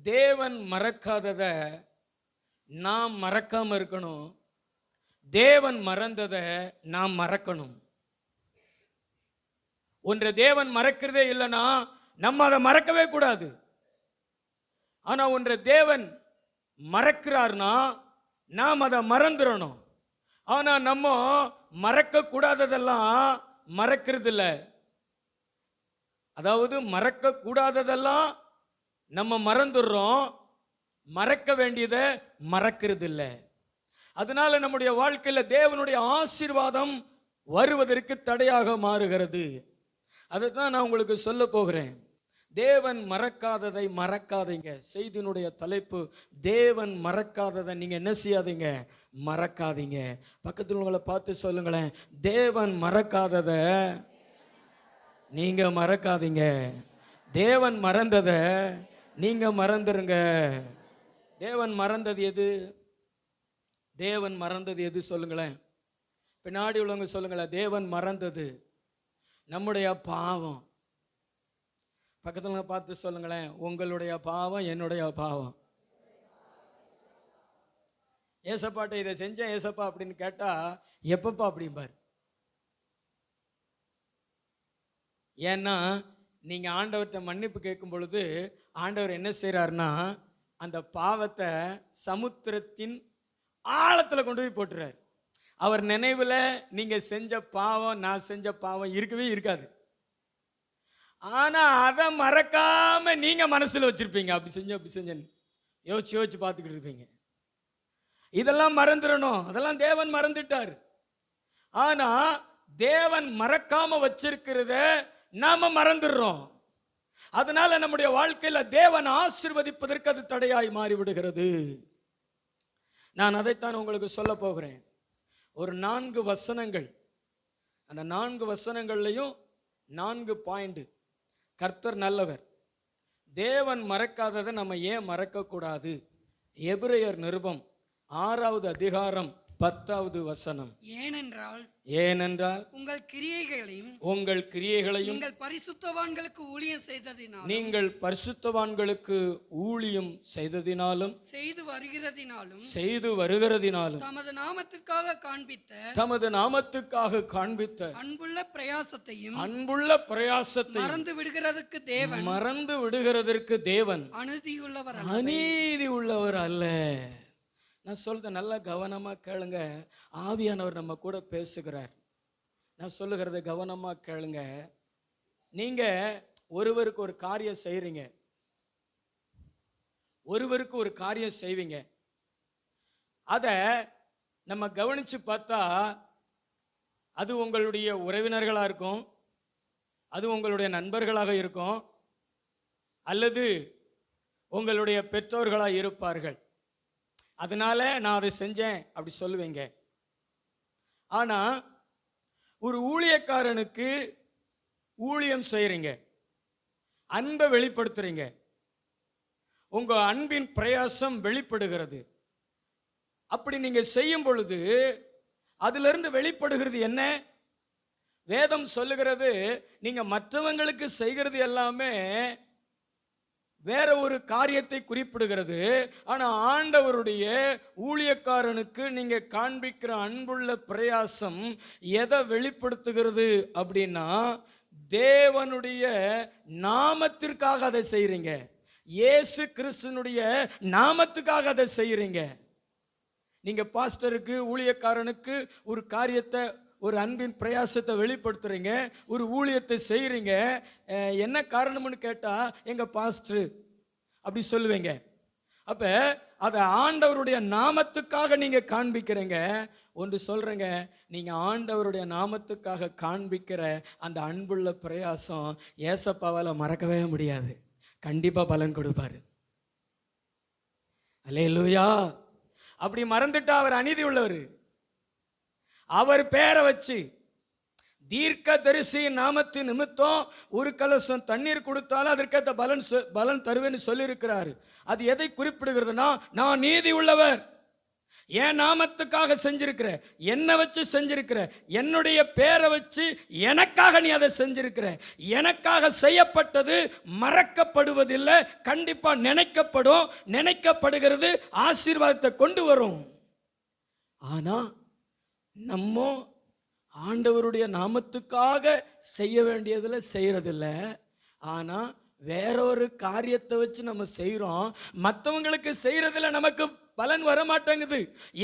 தேவன் மறக்காதத நாம் மறக்காம இருக்கணும். தேவன் மறந்தத நாம் மறக்கணும். ஒன்றை தேவன் மறக்கிறதே இல்லைன்னா நம்ம அதை மறக்கவே கூடாது. ஆனா ஒன்றை தேவன் மறக்கிறார்னா நாம் அதை மறந்துடணும். ஆனா நம்ம மறக்க கூடாததெல்லாம் மறக்கிறது இல்லை. அதாவது மறக்க கூடாததெல்லாம் நம்ம மறந்துடுறோம், மறக்க வேண்டியதை மறக்கிறது இல்லை. அதனால நம்முடைய வாழ்க்கையில தேவனுடைய ஆசீர்வாதம் வருவதற்கு தடையாக மாறுகிறது. அதை தான் நான் உங்களுக்கு சொல்ல போகிறேன். தேவன் மறக்காததை மறக்காதீங்க. செய்தியினுடைய தலைப்பு தேவன் மறக்காததை நீங்க என்ன செய்யாதீங்க, மறக்காதீங்க. பக்கத்தில் உங்களை பார்த்து சொல்லுங்களேன், தேவன் மறக்காததை நீங்க மறக்காதீங்க. தேவன் மறந்ததை நீங்க மறந்துருங்க. தேவன் மறந்தது எது? தேவன் மறந்தது எது சொல்லுங்களேன். பின்னாடி உள்ளவங்க சொல்லுங்களேன். தேவன் மறந்தது நம்முடைய பாவம். பக்கத்தில் பார்த்து சொல்லுங்களேன், உங்களுடைய பாவம் என்னுடைய பாவம். ஏசப்பாட்ட இதை செஞ்சேன் ஏசப்பா அப்படின்னு கேட்டா எப்பப்பா அப்படிம்பார். ஏன்னா நீங்க ஆண்டவர்கிட்ட மன்னிப்பு கேட்கும் பொழுது ஆண்டவர் என்ன செய்யறாருன்னா அந்த பாவத்தை சமுத்திரத்தின் ஆழத்துல கொண்டு போய் போட்டுறாரு. அவர் நினைவுல நீங்க செஞ்ச பாவம், நான் செஞ்ச பாவம் இருக்கவே இருக்காது. ஆனா அதை மறக்காம நீங்க மனசுல வச்சிருப்பீங்க. அப்படி செஞ்சேன்னு யோசிச்சு யோசிச்சு பார்த்துக்கிட்டு இருப்பீங்க. இதெல்லாம் மறந்துடணும். அதெல்லாம் தேவன் மறந்துட்டார். ஆனா தேவன் மறக்காம வச்சிருக்கிறத நாம மறந்துடுறோம். அதனால நம்முடைய வாழ்க்கையில தேவன் ஆசீர்வதிப்பதற்கு அது தடையாய் மாறிவிடுகிறது. நான் அதைத்தான் உங்களுக்கு சொல்ல போகிறேன். ஒரு 4 வசனங்கள், அந்த 4 வசனங்கள்லையும் 4 பாயிண்ட். கர்த்தர் நல்லவர். தேவன் மறக்காததை நம்ம ஏன் மறக்க கூடாது? எபிரேயர் நிருபம் 6வது அதிகாரம் 10வது வசனம். ஏனென்றால் உங்கள் கிரியைகளையும் நீங்கள் பரிசுத்தவான்களுக்கு ஊழியம் செய்ததினாலும் செய்து வருகிறதினாலும் தமது நாமத்துக்காக காண்பித்த அன்புள்ள பிரயாசத்தையும் மறந்து விடுகிறதற்கு தேவன் அநீதி உள்ளவர் அல்ல. நான் சொல்றத நல்லா கவனமா கேளுங்க. ஆவியானவர் நம்ம கூட பேசுகிறார். நான் சொல்லுகிறத கவனமா கேளுங்க. நீங்க ஒருவருக்கு ஒரு காரியம் செய்றீங்க, ஒருவருக்கு ஒரு காரியம் செய்வீங்க. அத நம்ம கவனிச்சு பார்த்தா அது உங்களுடைய உறவினர்களா இருக்கும், அது உங்களுடைய நண்பர்களாக இருக்கும், அல்லது உங்களுடைய பெற்றோர்களா இருப்பார்கள். அதனால நான் அதை செஞ்சேன் அப்படி சொல்லுவீங்க. ஆனா ஒரு ஊழியக்காரனுக்கு ஊழியம் செய்றீங்க, அன்பை வெளிப்படுத்துறீங்க, உங்க அன்பின் பிரயாசம் வெளிப்படுகிறது. அப்படி நீங்க செய்யும் பொழுது அதிலிருந்து வெளிப்படுகிறது என்ன? வேதம் சொல்லுகிறது, நீங்க மற்றவங்களுக்கு செய்கிறது எல்லாமே வேற ஒரு காரியத்தை குறிப்பிடுகிறது. ஆனா ஆண்டவருடைய ஊழியக்காரனுக்கு நீங்க காண்பிக்கிற அன்புள்ள பிரயாசம் எதை வெளிப்படுத்துகிறது அப்படின்னா, தேவனுடைய நாமத்திற்காக அதை செய்றீங்க, இயேசு கிறிஸ்துனுடைய நாமத்துக்காக அதை செய்றீங்க. நீங்க பாஸ்டருக்கு ஊழியக்காரனுக்கு ஒரு காரியத்தை, ஒரு அன்பின் பிரயாசத்தை வெளிப்படுத்துறீங்க, ஒரு ஊழியத்தை செய்றீங்க. என்ன காரணம்னு கேட்டா எங்க பாஸ்டர் அப்படி சொல்லுவீங்க. அப்ப அதை ஆண்டவருடைய நாமத்துக்காக நீங்க காண்பிக்கிறீங்க. ஒன்று சொல்றேங்க, நீங்க ஆண்டவருடைய நாமத்துக்காக காண்பிக்கிற அந்த அன்புள்ள பிரயாசம் ஏசப்பாவால மறக்கவே முடியாது. கண்டிப்பா பலன் கொடுப்பாரு. அல்லேலூயா. அப்படி மறந்துட்டா அவர் அநீதி உள்ளவர். அவர் பேரை வச்சு தீர்க்க தரிசியின் நாமத்து நிமித்தம் ஒரு கலசம் தண்ணீர் கொடுத்தாலும் அதற்கேற்ற பலன் தருவேன்னு சொல்லியிருக்கிறாரு. அது எதை குறிப்பிடுகிறதுனா, நான் நீதி உள்ளவர், என் நாமத்துக்காக செஞ்சிருக்கிற, என்னை வச்சு செஞ்சிருக்கிற, என்னுடைய பேரை வச்சு எனக்காக நீ அதை செஞ்சிருக்கிற. எனக்காக செய்யப்பட்டது மறக்கப்படுவதில்லை, கண்டிப்பா நினைக்கப்படும். நினைக்கப்படுகிறது ஆசீர்வாதத்தை கொண்டு வரும். ஆனா நம்ம ஆண்டவருடைய நாமத்துக்காக செய்ய வேண்டியதுல செய்யறதில்ல. ஆனா வேறொரு காரியத்தை வச்சு நம்ம செய்யறோம். மற்றவங்களுக்கு செய்யறதுல நமக்கு பலன் வர மாட்டேங்குது,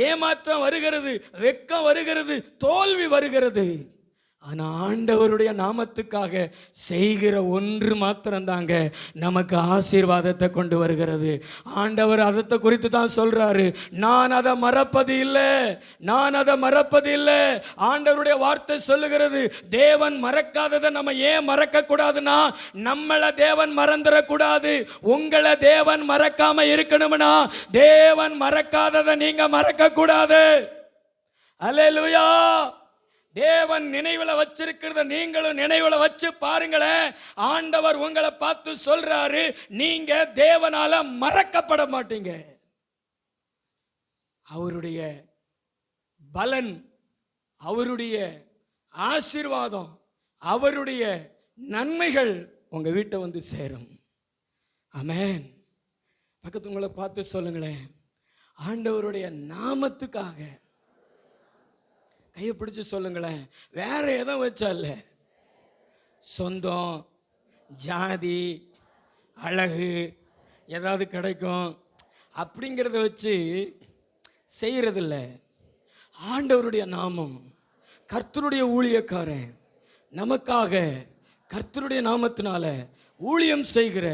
ஏமாற்றம் வருகிறது, வெட்கம் வருகிறது, தோல்வி வருகிறது. ஆனா ஆண்டவருடைய நாமத்துக்காக செய்கிற ஒன்று மாத்திரம்தாங்க நமக்கு ஆசீர்வாதத்தை கொண்டு வருகிறது. ஆண்டவர் அதை குறித்து தான் சொல்றாரு, நான் அதை மறப்பது இல்லை, நான் அதை மறப்பது இல்லை. ஆண்டவருடைய வார்த்தை சொல்லுகிறது, தேவன் மறக்காததை நம்ம ஏன் மறக்க கூடாதுன்னா, நம்மளை தேவன் மறந்துடக்கூடாது. உங்களை தேவன் மறக்காம இருக்கணும்னா தேவன் மறக்காததை நீங்க மறக்க கூடாது. அல்லேலூயா. தேவன் நினைவுல வச்சிருக்கிறத நீங்களும் நினைவுல வச்சு பாருங்களேன். ஆண்டவர் உங்களை பார்த்து சொல்றாரு, நீங்க தேவனால மறக்கப்பட மாட்டீங்க. அவருடைய பலன், அவருடைய ஆசீர்வாதம், அவருடைய நன்மைகள் உங்க வீட்டை வந்து சேரும். ஆமென். பக்கத்து உங்களை பார்த்து சொல்லுங்களேன், ஆண்டவருடைய நாமத்துக்காக கையை பிடிச்சு சொல்லுங்களேன். வேற எதுவும் வச்சா இல்லை, சொந்தம், ஜாதி, அழகு ஏதாவது கிடைக்கும் அப்படிங்கிறத வச்சு செய்யறதில்ல. ஆண்டவருடைய நாமம், கர்த்தருடைய ஊழியக்காரன், நமக்காக கர்த்தருடைய நாமத்தினால ஊழியம் செய்கிற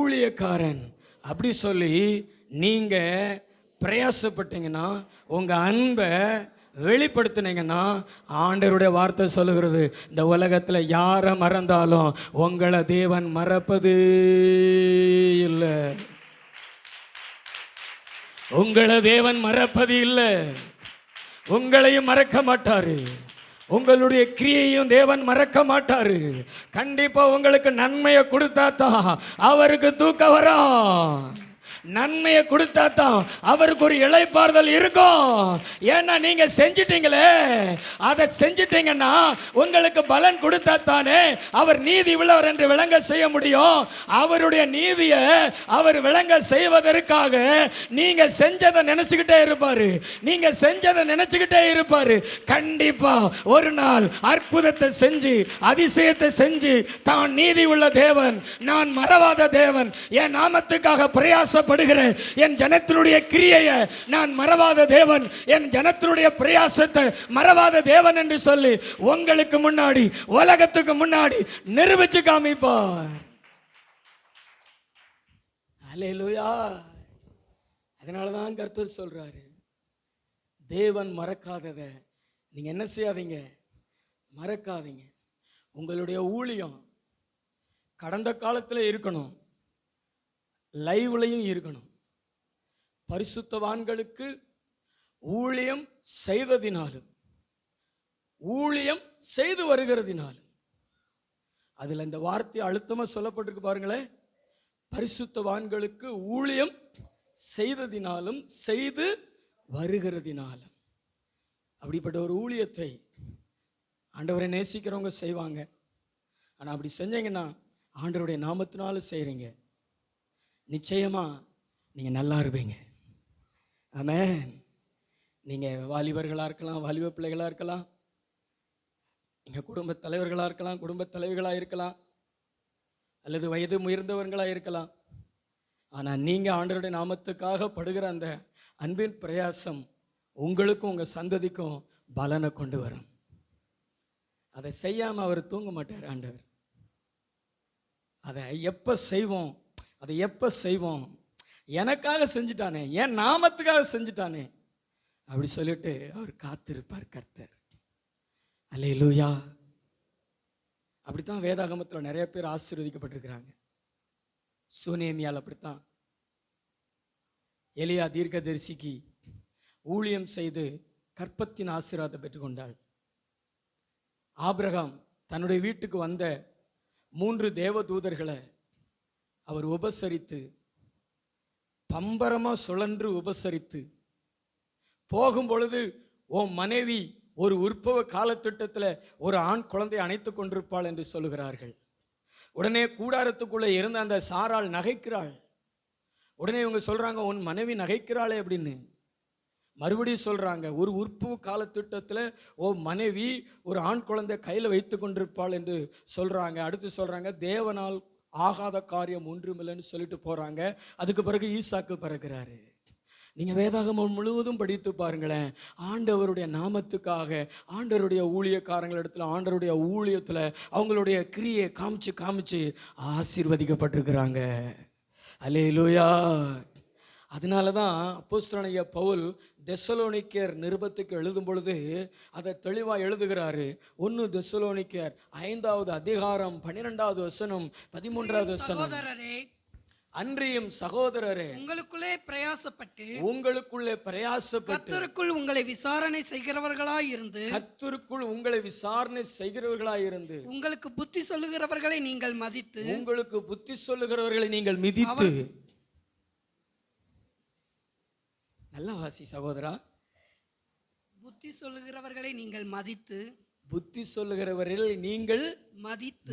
ஊழியக்காரன் அப்படி சொல்லி நீங்க பிரயாசப்பட்டீங்கன்னா, உங்க அன்பை வெளிப்படுத்தினீங்கன்னா, ஆண்டவருடைய வார்த்தை சொல்லுகிறது, இந்த உலகத்தில் யாரை மறந்தாலும் உங்களை தேவன் மறப்பது இல்லை. உங்களை தேவன் மறப்பது இல்லை. உங்களையும் மறக்க மாட்டாரு, உங்களுடைய கிரியையும் தேவன் மறக்க மாட்டாரு. கண்டிப்பா உங்களுக்கு நன்மையை கொடுத்தா தான் அவருக்கு தூக்கம் வரும். நன்மையை கொடுத்தா தான் அவருக்கு ஒரு இளைப்பாறுதல் இருக்கும். ஏன்னா நீங்க செஞ்சிட்டீங்களே, அதை செஞ்சிட்டீங்கன்னா உங்களுக்கு பலன் கொடுத்தா தானே அவர் நீதி உள்ளவர் என்று விளங்க செய்ய முடியும். அவருடைய நீதியை அவர் விளங்க செய்வதற்காக நீங்க செஞ்சதை நினைச்சுக்கிட்டே இருப்பாரு, நீங்க செஞ்சதை நினைச்சுக்கிட்டே இருப்பாரு. கண்டிப்பா ஒரு நாள் அற்புதத்தை செஞ்சு, அதிசயத்தை செஞ்சு, தான் நீதி உள்ள தேவன், நான் மறவாத தேவன், என் நாமத்துக்காக பிரயாசப்படுகிற என் ஜனத்தினுடைய கிரியையை நான் மறவாத தேவன், என் ஜனத்தினுடைய பிரயாசத்தை மறவாத தேவன் என்று சொல்லி உங்களுக்கு முன்னாடி, உலகத்துக்கு முன்னாடி நிரூபிச்சு காமிப்பார். அல்லேலூயா. அதனாலதான் கர்த்தர் சொல்றாரு, தேவன் மறக்காதத நீங்க என்ன செய்யாதீங்க, மறக்காதீங்க. உங்களுடைய ஊழியம் கடந்த காலத்தில் இருக்கணும், லைவ்லையும் இருக்கணும். பரிசுத்தவான்களுக்கு ஊழியம் செய்ததினாலும், ஊழியம் செய்து வருகிறதினாலும், அதுல இந்த வார்த்தை அழுத்தமா சொல்லப்பட்டிருக்கு பாருங்களேன், பரிசுத்தவான்களுக்கு ஊழியம் செய்ததினாலும், செய்து வருகிறதினாலும். அப்படிப்பட்ட ஒரு ஊழியத்தை ஆண்டவரை நேசிக்கிறவங்க செய்வாங்க. ஆனா அப்படி செஞ்சீங்கன்னா, ஆண்டவருடைய நாமத்தினால செய்றீங்க, நிச்சயமா நீங்க நல்லா இருப்பீங்க. ஆமென். நீங்க வாலிபர்களா இருக்கலாம், வாலிப பிள்ளைகளா இருக்கலாம், நீங்க குடும்ப தலைவர்களா இருக்கலாம், குடும்ப தலைவிகளா இருக்கலாம், அல்லது வயது முதிர்ந்தவர்களா இருக்கலாம். ஆனா நீங்க ஆண்டவருடைய நாமத்துக்காக படுகிற அந்த அன்பின் பிரயாசம் உங்களுக்கும் உங்க சந்ததிக்கும் பலனை கொண்டு வரும். அதை செய்யாம அவர் தூங்க மாட்டார் ஆண்டவர். அதை எப்ப செய்வோம், அதை எப்ப செய்வோம், எனக்காக செஞ்சுட்டானே, என் நாமத்துக்காக செஞ்சுட்டானே அப்படி சொல்லிட்டு அவர் காத்திருப்பார் கர்த்தர். அல்லேலூயா. அப்படித்தான் வேதாகமத்தில் நிறைய பேர் ஆசீர்வதிக்கப்பட்டிருக்கிறாங்க. சூனேமியால் அப்படித்தான். எலியா தீர்க்கதரிசிக்கு ஊழியம் செய்து கற்பத்தின் ஆசீர்வாதத்தை பெற்றுக்கொண்டாள். ஆபிரகாம் தன்னுடைய வீட்டுக்கு வந்த 3 தேவதூதர்களை அவர் உபசரித்து, பம்பரமா சுழன்று உபசரித்து, போகும் பொழுது உன் மனைவி ஒரு உற்பவ காலத்திட்டத்தில் ஒரு ஆண் குழந்தை அணைத்து கொண்டிருப்பாள் என்று சொல்லுகிறார்கள். உடனே கூடாரத்துக்குள்ளே இருந்த அந்த சாராள் நகைக்கிறாள். உடனே இவங்க சொல்றாங்க, உன் மனைவி நகைக்கிறாளே அப்படின்னு. மறுபடியும் சொல்றாங்க, ஒரு உற்பவ காலத்திட்டத்தில் ஓ மனைவி ஒரு ஆண் குழந்தை கையில் வைத்து கொண்டிருப்பாள் என்று சொல்றாங்க. அடுத்து சொல்றாங்க, தேவனால் ஆகாத காரியம் ஒன்றுமில்லைன்னு சொல்லிட்டு போறாங்க. அதுக்கு பிறகு ஈசாக்கு பிறகுறாரு. நீங்க வேதாகமம் முழுவதும் படித்து பாருங்களேன். ஆண்டவருடைய நாமத்துக்காக ஆண்டவருடைய ஊழியக்காரங்களிடத்துல ஆண்டவருடைய ஊழியத்துல அவங்களுடைய கிரியை காமிச்சு ஆசீர்வதிக்கப்பட்டிருக்கிறாங்க. அல்லேலூயா. அதனால தான் அப்போஸ்தலனாகிய பவுல் தெசலோனிக்கேர் நிருபத்துக்கு எழுதும் பொழுது அதை தெளிவாக எழுதுகிறாரு. 1 தெசலோனிக்கேர் 5வது அதிகாரம் 12வது வசனம் 13வது வசனம். சகோதரரே, அன்றியும் சகோதரரே, உங்களுக்குள்ளே பிரயாசப்பட்டு கர்த்தருக்குள் உங்களை விசாரணை செய்கிறவர்களாயிருந்து உங்களுக்கு புத்தி சொல்லுகிறவர்களை நீங்கள் மதித்து நல்ல வாசி சகோதரா. புத்தி சொல்லுகிறவர்களை நீங்கள் மதித்து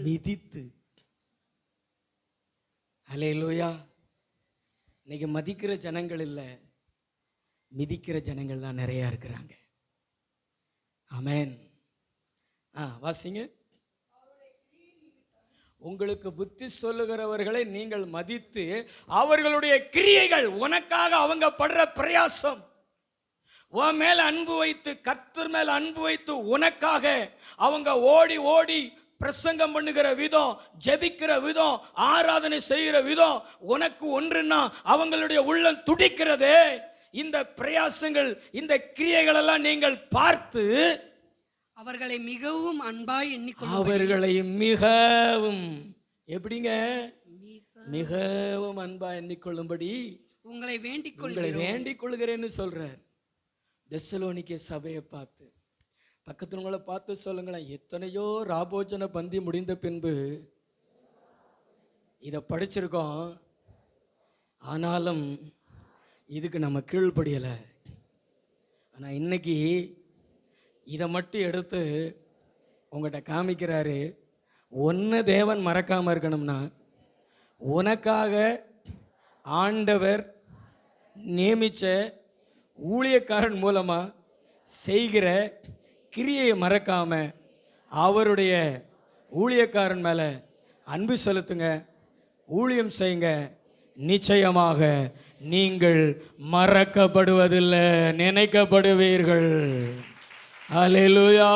மிதித்து. அல்லேலூயா. இன்னைக்கு மதிக்கிற ஜனங்கள் இல்லை, மிதிக்கிற ஜனங்கள் தான் நிறைய இருக்கிறாங்க. ஆமென். வாசிங்க. உங்களுக்கு புத்தி சொல்லுகிறவர்களை நீங்கள் மதித்து அவர்களுடைய கிரியைகள், உனக்காக அவங்க படுற பிரயாசம், உன் மேல அன்பு வைத்து கர்த்தர் மேல அன்பு வைத்து உனக்காக அவங்க ஓடி ஓடி பிரசங்கம் பண்ணுகிற விதம், ஜெபிக்கிற விதம், ஆராதனை செய்கிற விதம் உனக்கு ஒன்றுன்னா அவங்களுடைய உள்ளம் துடிக்கிறதே. இந்த பிரயாசங்கள், இந்த கிரியைகள் எல்லாம் நீங்கள் பார்த்து அவர்களை மிகவும் அன்பாய் எண்ணிக்கொள்ளுங்கள். அவர்களை மிகவும் எப்படிங்க? மிகவும் அன்பா எண்ணிக்கொள்ளும்படி உங்களை வேண்டிக் கொள்கிறேன்னு சொல்றார். தெசலோனிக்கே சபையை பார்த்து, பக்கத்துல உங்களை பார்த்து சொல்லுங்களேன், எத்தனையோ ராபோஜன பந்தி முடிந்த பின்பு இதை படிச்சிருக்கோம், ஆனாலும் இதுக்கு நம்ம கீழ்ப்படியலை. ஆனா இன்னைக்கு இதை மட்டும் எடுத்து உங்கள்கிட்ட காமிக்கிறாரு. ஒன்று தேவன் மறக்காமல் இருக்கணும்னா, உனக்காக ஆண்டவர் நியமித்த ஊழியக்காரன் மூலமாக செய்கிற கிரியையை மறக்காம அவருடைய ஊழியக்காரன் மேலே அன்பு செலுத்துங்க, ஊழியம் செய்யுங்க. நிச்சயமாக நீங்கள் மறக்கப்படுவதில்லை, நினைக்கப்படுவீர்கள். அல்லேலூயா.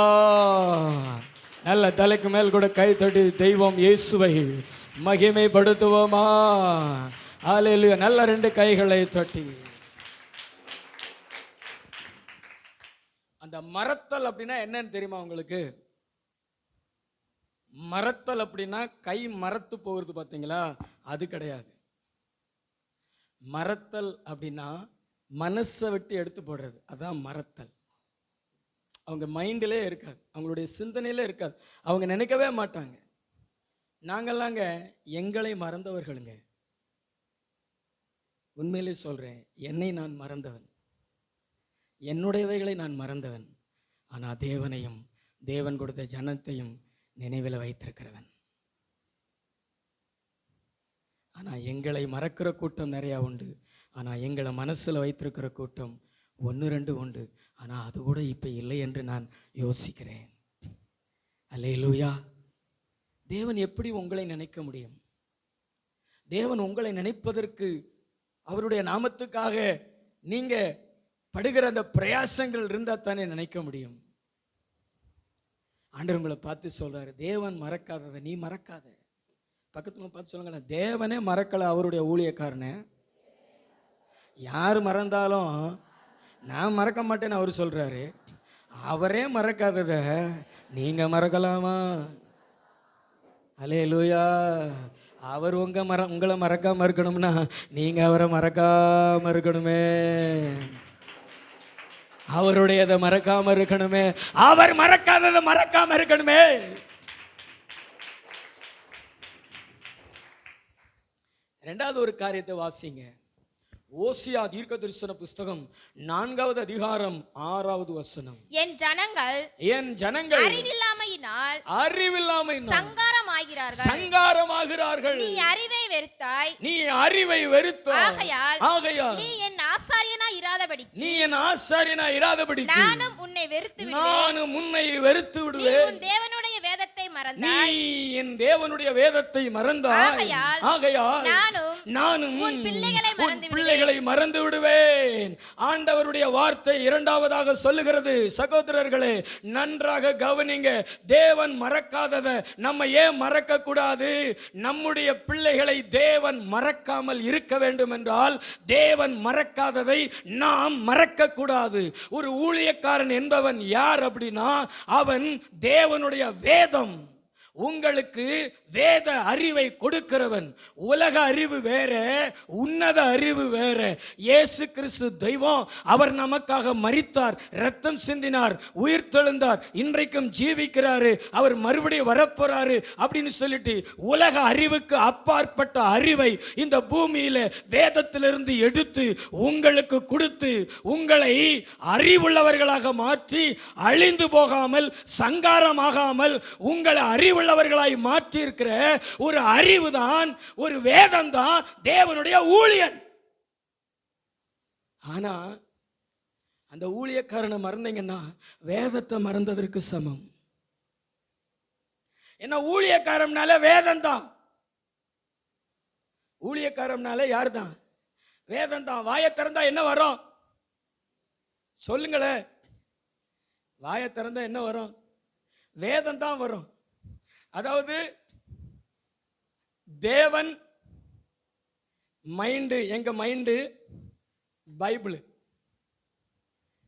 நல்ல தலைக்கு மேல் கூட கை தட்டி தெய்வம் இயேசுவை மகிமைப்படுத்துவோமா? அல்லேலூயா. நல்ல 2 கைகளை தட்டி. அந்த மறத்தல் அப்படின்னா என்னன்னு தெரியுமா உங்களுக்கு? மறத்தல் அப்படின்னா கை மறத்து போகிறது பார்த்தீங்களா, அது கிடையாது. மறத்தல் அப்படின்னா மனசை விட்டு எடுத்து போடுறது, அதான் மறத்தல். அவங்க மைண்டிலே இருக்காது, அவங்களுடைய சிந்தனையிலே இருக்காது, அவங்க நினைக்கவே மாட்டாங்க. நாங்கள்லாங்க எங்களை மறந்தவர்களுங்க. உண்மையிலே சொல்கிறேன், என்னை நான் மறந்தவன், என்னுடையவைகளை நான் மறந்தவன். ஆனால் தேவனையும் தேவன் கொடுத்த ஜனத்தையும் நினைவில் வைத்திருக்கிறவன். ஆனால் எங்களை மறக்கிற கூட்டம் நிறையா உண்டு, ஆனால் எங்களை மனசில் வைத்திருக்கிற கூட்டம் 1-2 உண்டு. ஆனால் அது கூட இப்போ இல்லை என்று நான் யோசிக்கிறேன். அல்லேலூயா. தேவன் எப்படி உங்களை நினைக்க முடியும்? தேவன் உங்களை நினைப்பதற்கு அவருடைய நாமத்துக்காக நீங்க படுகிற அந்த பிரயாசங்கள் இருந்தால் தானே நினைக்க முடியும். ஆண்டவர் உங்களை பார்த்து சொல்றாரு, தேவன் மறக்காததை நீ மறக்காத. பக்கத்துல பார்த்து சொல்லுங்களேன், தேவனே மறக்கலை அவருடைய ஊழியக்காரனை. யார் மறந்தாலும் நான் மறக்க மாட்டேன்னு அவர் சொல்றாரு. அவரே மறக்காதத நீங்க மறக்கலாமா? அல்லேலூயா. அவர் உங்களை மறக்காம இருக்கணும்னா நீங்க அவரை மறக்காம இருக்கணுமே. அவருடையதை மறக்காம இருக்கணுமே. அவர் மறக்காததை மறக்காம இருக்கணுமே. இரண்டாவது ஒரு காரியத்தை வாசிங்க. ஓசியா தீர்க்கதரிசன புஸ்தகம் 4வது அதிகாரம் 6வது வசனம். என் ஜனங்கள் அறிவில்லாமையினால் சங்காரமாகிறார்கள். நீ அறிவை வெறுத்தாய், ஆகையால் நீ என் ஆசாரியனாய் இராதபடி நானும் உன்னை வெறுத்து விடுவேன். உன் தேவனுடைய வேதத்தை மறந்தாய். நீ என் தேவனுடைய வேதத்தை மறந்தாய். ஆகையால் நானும் உன் பிள்ளைகளை மறந்து விடுவேன். ஆண்டவருடைய வார்த்தை இரண்டாவதாக சொல்லுகிறது. சகோதரர்களே, நன்றாக கவனிங்க. தேவன் மறக்காததை நம்ம ஏன் மறக்க கூடாது? நம்முடைய பிள்ளைகளை தேவன் மறக்காமல் இருக்க வேண்டும் என்றால் தேவன் மறக்காததை நாம் மறக்க கூடாது. ஒரு ஊழியக்காரன் என்பவன் யார் அப்படின்னா, அவன் தேவனுடைய வேதம். உங்களுக்கு வேத அறிவை கொடுக்கிறவன். உலக அறிவு வேற, உன்னத அறிவு வேற. இயேசு கிறிஸ்து தெய்வம். அவர் நமக்காக மரித்தார், ரத்தம் சிந்தினார், உயிர் தெழுந்தார், இன்றைக்கும் ஜீவிக்கிறாரு, அவர் மறுபடியும் வரப்போறாரு அப்படின்னு சொல்லிட்டு உலக அறிவுக்கு அப்பாற்பட்ட அறிவை இந்த பூமியில வேதத்திலிருந்து எடுத்து உங்களுக்கு கொடுத்து உங்களை அறிவுள்ளவர்களாக மாற்றி அழிந்து போகாமல் சங்காரமாகாமல் உங்களை அறிவுள்ளவர்களாய் மாற்றி இருக்கிற ஒரு அறிவுதான், ஒரு வேதம் தான் தேவனுடைய ஊழியன். ஆனா அந்த ஊழியக்காரனை மறந்தீங்கன்னா வேதத்தை மறந்ததற்கு சமம். என்ன, ஊழியக்காரம்னால வேதம் தான். ஊழியக்காரம்னால யார் தான்? வேதம் தான். வாயை திறந்தா என்ன வரும் சொல்லுங்களேன்? வாயை திறந்தா என்ன வரும்? வேதம் தான் வரும். அதாவது தேவன் மைண்டு, எங்க மைண்டு பைபிள்.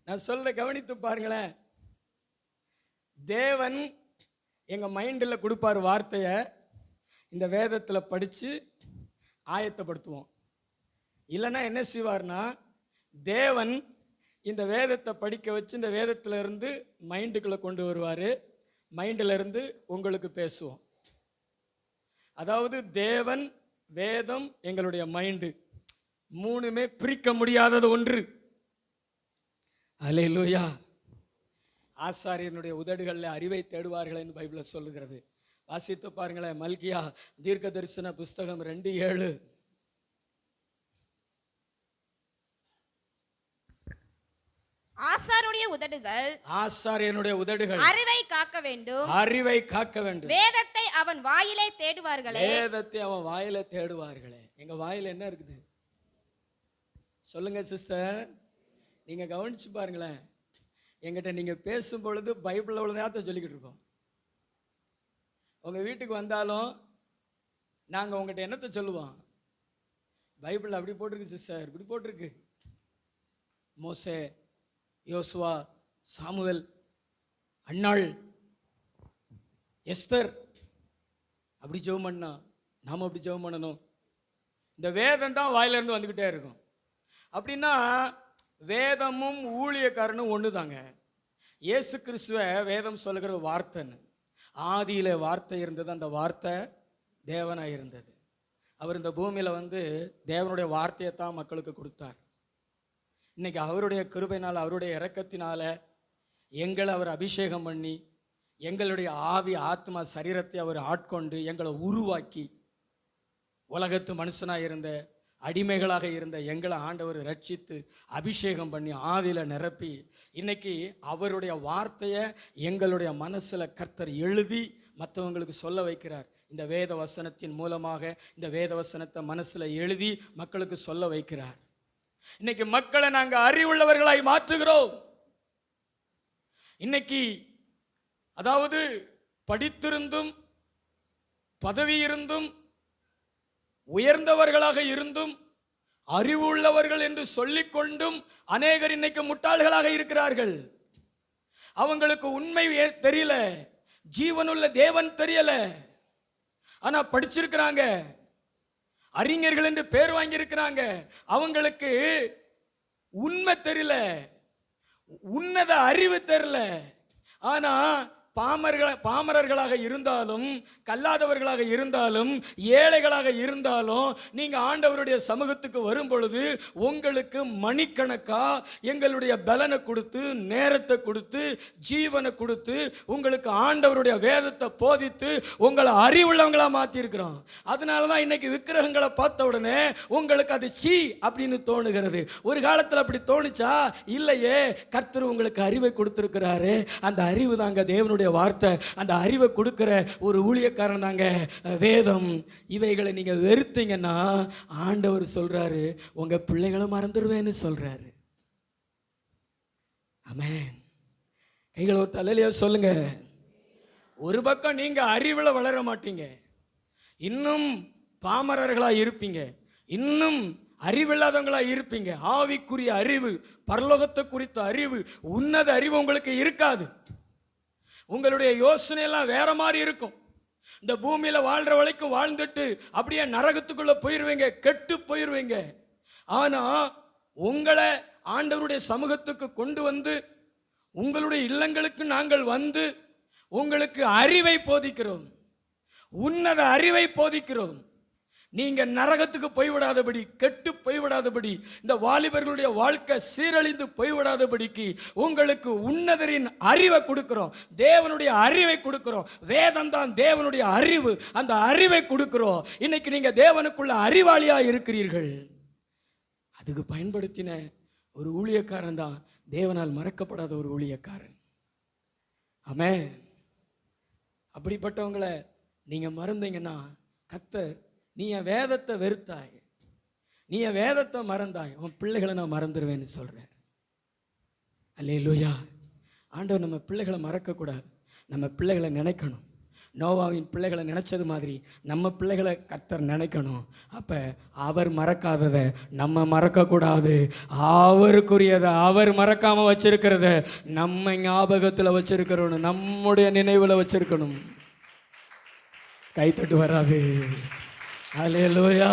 நான் சொல்ற கவனித்து பாருங்களேன். தேவன் எங்க மைண்டில் கொடுப்பார் வார்த்தையை, இந்த வேதத்தில் படித்து ஆயத்தப்படுத்துவோம். இல்லைன்னா என்ன செய்வார்னா, தேவன் இந்த வேதத்தை படிக்க வச்சு இந்த வேதத்தில் இருந்து மைண்டுக்குள்ளே கொண்டு வருவார். மைண்டில் இருந்து உங்களுக்கு பேசுவோம். அதாவது தேவன், வேதம், எங்களுடைய மைண்டு, மூணுமே பிரிக்க முடியாதது ஒன்று. அல்லேலூயா. ஆசாரியனுடைய உதடுகளில் அறிவை தேடுவார்கள் என்று பைபிள் சொல்லுகிறது. வாசித்து பாருங்களேன். மல்கியா தீர்க்க தரிசன புஸ்தகம் 2:7. ஆசாரியனுடைய உதடுகள் அறிவை காக்க வேண்டும். வேதத்தை அவன் வாயிலே தேடுவார்களே. எங்க வாயில என்ன இருக்குது சொல்லுங்க சிஸ்டர், நீங்க கவனிச்சு பாருங்களேன். எங்கிட்ட நீங்க பேசும் பொழுது பைபிள் உள்ளதான் சொல்லிக்கிட்டு இருக்கோம். உங்க வீட்டுக்கு வந்தாலும் நாங்க உங்ககிட்ட என்னத்தை சொல்லுவோம்? பைபிள் அப்படி போட்டிருக்கு சிஸ்டர், இப்படி போட்டிருக்கு. மோசே, யோசுவா, சாமுவேல், அன்னாள், எஸ்தர் அப்படி ஜெபம் பண்ணா, நாம அப்படி ஜெபம் பண்ணணும். இந்த வேதம் தான் வாயிலிருந்து வந்துக்கிட்டே இருக்கும். அப்படின்னா வேதமும் ஊழியக்காரனும் ஒன்று தாங்க. இயேசு கிறிஸ்துவ வேதம் சொல்லுகிறது வார்த்தைன்னு. ஆதியில வார்த்தை இருந்தது, அந்த வார்த்தை தேவனாக இருந்தது. அவர் இந்த பூமியில் வந்து தேவனுடைய வார்த்தையை தான் மக்களுக்கு கொடுத்தார். இன்னைக்கு அவருடைய கிருபையினால், அவருடைய இரக்கத்தினால எங்களை அவர் அபிஷேகம் பண்ணி, எங்களுடைய ஆவி, ஆத்மா, சரீரத்தை அவர் ஆட்கொண்டு எங்களை உருவாக்கி, உலகத்து மனுஷனாக இருந்த, அடிமைகளாக இருந்த எங்களை ஆண்டவர் ரட்சித்து அபிஷேகம் பண்ணி ஆவியில் நிரப்பி, இன்னைக்கு அவருடைய வார்த்தையை எங்களுடைய மனசில் கர்த்தர் எழுதி மற்றவங்களுக்கு சொல்ல வைக்கிறார். இந்த வேத வசனத்தின் மூலமாக இந்த வேத வசனத்தை மனசில் எழுதி மக்களுக்கு சொல்ல வைக்கிறார். இன்னைக்கு மக்களை நாங்க அறிவுள்ளவர்களாய் மாற்றுகிறோம். இன்னைக்கு அதாவது படித்திருந்தும், பதவி இருந்தும், உயர்ந்தவர்களாக இருந்தும், அறிவு உள்ளவர்கள் என்று சொல்லிக்கொண்டும் அநேகர் இன்னைக்கு முட்டாள்களாக இருக்கிறார்கள். அவங்களுக்கு உண்மை தெரியல, ஜீவனுள்ள தேவன் தெரியல. ஆனா படிச்சிருக்கிறாங்க, அறிஞர்கள் என்று பேர் வாங்கி இருக்கிறாங்க. அவங்களுக்கு உண்மை தெரியல, உன்னத அறிவு தெரியல. ஆனா பாமரர்களாக இருந்தாலும், கல்லாதவர்களாக இருந்தாலும், ஏழைகளாக இருந்தாலும், நீங்க ஆண்டவருடைய சமூகத்துக்கு வரும் பொழுது உங்களுக்கு மணிக்கணக்கா எங்களுடைய பலனை கொடுத்து, நேரத்தை கொடுத்து, ஜீவனை கொடுத்து, உங்களுக்கு ஆண்டவருடைய வேதத்தை போதித்து உங்களை அறிவுள்ளவங்களா மாத்தி இருக்கிறோம். அதனாலதான் இன்னைக்கு விக்கிரகங்களை பார்த்த உடனே உங்களுக்கு அது சீ அப்படின்னு தோணுகிறது. ஒரு காலத்தில் அப்படி தோணுச்சா? இல்லையே. கர்த்தர் உங்களுக்கு அறிவை கொடுத்திருக்கிறாரு. அந்த அறிவு தாங்க தேவனுடைய வார்த்தை. அந்த அறிவை கொடுக்கிற ஒரு ஊழியக்காரன் தாங்க வேதம். இவைகளை நீங்க வெறுத்தீங்கன்னா ஆண்டவர் சொல்றாரு, உங்க பிள்ளைகளை மறந்துடுவேன்னு சொல்றாரு. ஆமென். கைகளை தலையில சொல்லுங்க. ஒரு பக்கம் நீங்க அறிவுல வளர மாட்டீங்க, இன்னும் பாமரர்களா இருப்பீங்க, இன்னும் அறிவில்லாதவங்களா இருப்பீங்க. ஆவிக்குரிய அறிவு, பரலோகத்தை குறித்த அறிவு, உன்னத அறிவு உங்களுக்கு இருக்காது. உங்களுடைய யோசனை எல்லாம் வேற மாதிரி இருக்கும். இந்த பூமியில வாழ்ற வரைக்கும் வாழ்ந்துட்டு அப்படியே நரகத்துக்குள்ள போயிருவீங்க, கெட்டு போயிருவீங்க. ஆனா உங்களை ஆண்டவருடைய சமூகத்துக்கு கொண்டு வந்து, உங்களுடைய இல்லங்களுக்கு நாங்கள் வந்து உங்களுக்கு அறிவை போதிக்கிறோம், உன்னத அறிவை போதிக்கிறோம். நீங்க நரகத்துக்கு போய்விடாதபடி, கெட்டு போய்விடாதபடி, இந்த வாலிபர்களுடைய வாழ்க்கை சீரழிந்து போய்விடாதபடிக்கு உங்களுக்கு உன்னதரின் அறிவை கொடுக்கிறோம், தேவனுடைய அறிவை கொடுக்கிறோம். வேதம் தான் தேவனுடைய அறிவு. அந்த அறிவை கொடுக்கிறோம். இன்னைக்கு நீங்க தேவனுக்குள்ள அறிவாளியா இருக்கிறீர்கள். அதுக்கு பயன்படுத்தின ஒரு ஊழியக்காரன் தான் தேவனால் மறக்கப்படாத ஒரு ஊழியக்காரன். ஆமென். அப்படிப்பட்டவங்களை நீங்க மறந்தீங்கன்னா, கர்த்தர், நீ என் வேதத்தை வெறுத்தாய், நீ என் வேதத்தை மறந்தாய், உன் பிள்ளைகளை நான் மறந்துடுவேன்னு சொல்றேன். அல்லேலூயா. ஆண்டவர் நம்ம பிள்ளைகளை மறக்கக்கூடாது, நம்ம பிள்ளைகளை நினைக்கணும். நோவாவின் பிள்ளைகளை நினைச்சது மாதிரி நம்ம பிள்ளைகளை கர்த்தர் நினைக்கணும். அப்ப அவர் மறக்காததை நம்ம மறக்கக்கூடாது. அவருக்குரியதை அவர் மறக்காம வச்சிருக்கிறத நம்ம ஞாபகத்தில் வச்சிருக்கிறோம், நம்முடைய நினைவில் வச்சிருக்கணும். கைத்தட்டு வராது. அல்லேலூயா.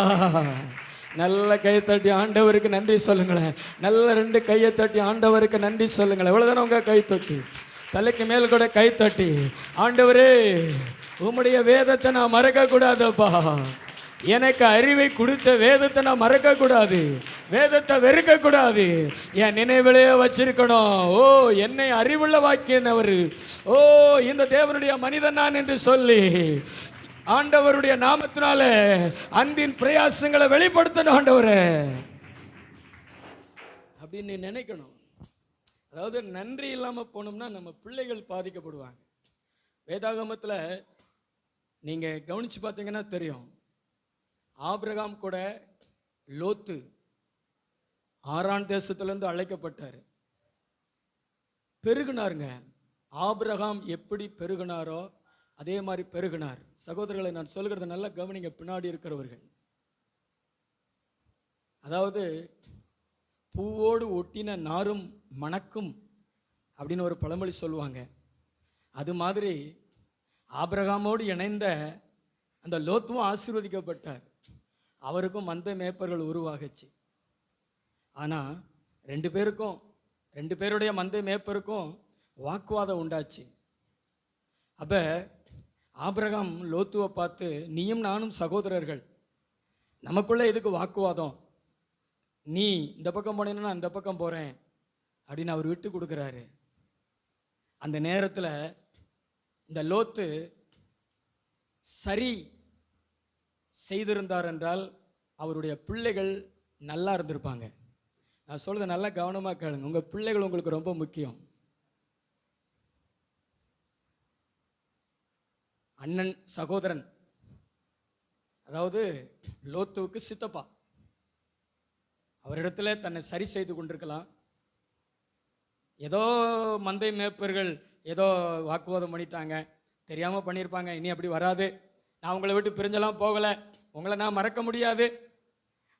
நல்ல கையை தட்டி ஆண்டவருக்கு நன்றி சொல்லுங்களேன். நல்ல 2 கையை தட்டி ஆண்டவருக்கு நன்றி சொல்லுங்களேன். எவ்வளவுதானே உங்க கை தட்டி, தலைக்கு மேல் கூட கை தட்டி, ஆண்டவரே உம்முடைய வேதத்தை நான் மறக்க கூடாதப்பா, எனக்கு அறிவை கொடுத்த வேதத்தை நான் மறக்க கூடாது, வேதத்தை வெறுக்க கூடாது, என் நினைவிலே வச்சிருக்கணும். ஓ, என்னை அறிவுள்ள வாக்கியவர், ஓ இந்த தேவனுடைய மனிதன் நான் என்று சொல்லி ஆண்டவருடைய நாமத்தினால அன்பின் பிரயாசங்களை வெளிப்படுத்தணும் ஆண்டவரே அப்படின்னு நினைக்கணும். அதாவது நன்றி இல்லாம போனோம்னா நம்ம பிள்ளைகள் பாதிக்கப்படுவாங்க. வேதாகமத்துல நீங்க கவனிச்சு பார்த்தீங்கன்னா தெரியும், ஆபிரகாம் கூட லோத்து ஆரான் தேசத்திலிருந்து அழைக்கப்பட்டார், பெருகினாருங்க. ஆபிரகாம் எப்படி பெருகினாரோ அதே மாதிரி பெருகினார். சகோதரர்களை, நான் சொல்கிறத நல்லா கவனிங்க, பின்னாடி இருக்கிறவர்கள். அதாவது பூவோடு ஒட்டின நாரும் மணக்கும் அப்படின்னு ஒரு பழமொழி சொல்லுவாங்க. அது மாதிரி ஆபிரகாமோடு இணைந்த அந்த லோத்துவும் ஆசீர்வதிக்கப்பட்டார். அவருக்கும் மந்தை மேய்ப்பர்கள் உருவாகச்சு. ஆனால் 2 பேருடைய மந்தை மேய்ப்பருக்கும் வாக்குவாதம் உண்டாச்சு. அப்போ ஆபிரகாம் லோத்துவை பார்த்து, நீயும் நானும் சகோதரர்கள், நமக்குள்ள எதுக்கு வாக்குவாதம், நீ இந்த பக்கம் போனேன்னா நான் இந்த பக்கம் போகிறேன் அப்படின்னு அவர் விட்டு கொடுக்குறாரு. அந்த நேரத்தில் இந்த லோத்து சரி செய்திருந்தார் என்றால் அவருடைய பிள்ளைகள் நல்லா இருந்திருப்பாங்க. நான் சொல்றதை நல்லா கவனமாக கேளுங்க. உங்கள் பிள்ளைகள் உங்களுக்கு ரொம்ப முக்கியம். அண்ணன் சகோதரன், அதாவது லோத்துவுக்கு சித்தப்பா, அவரிடத்துல தன்னை சரி செய்து கொண்டிருக்கலாம். ஏதோ மந்தை மேய்ப்பர்கள் ஏதோ வாக்குவாதம் பண்ணிட்டாங்க, தெரியாமல் பண்ணியிருப்பாங்க, இனி அப்படி வராது, நான் உங்களை விட்டு பிரிஞ்செல்லாம் போகலை, உங்களை நான் மறக்க முடியாது,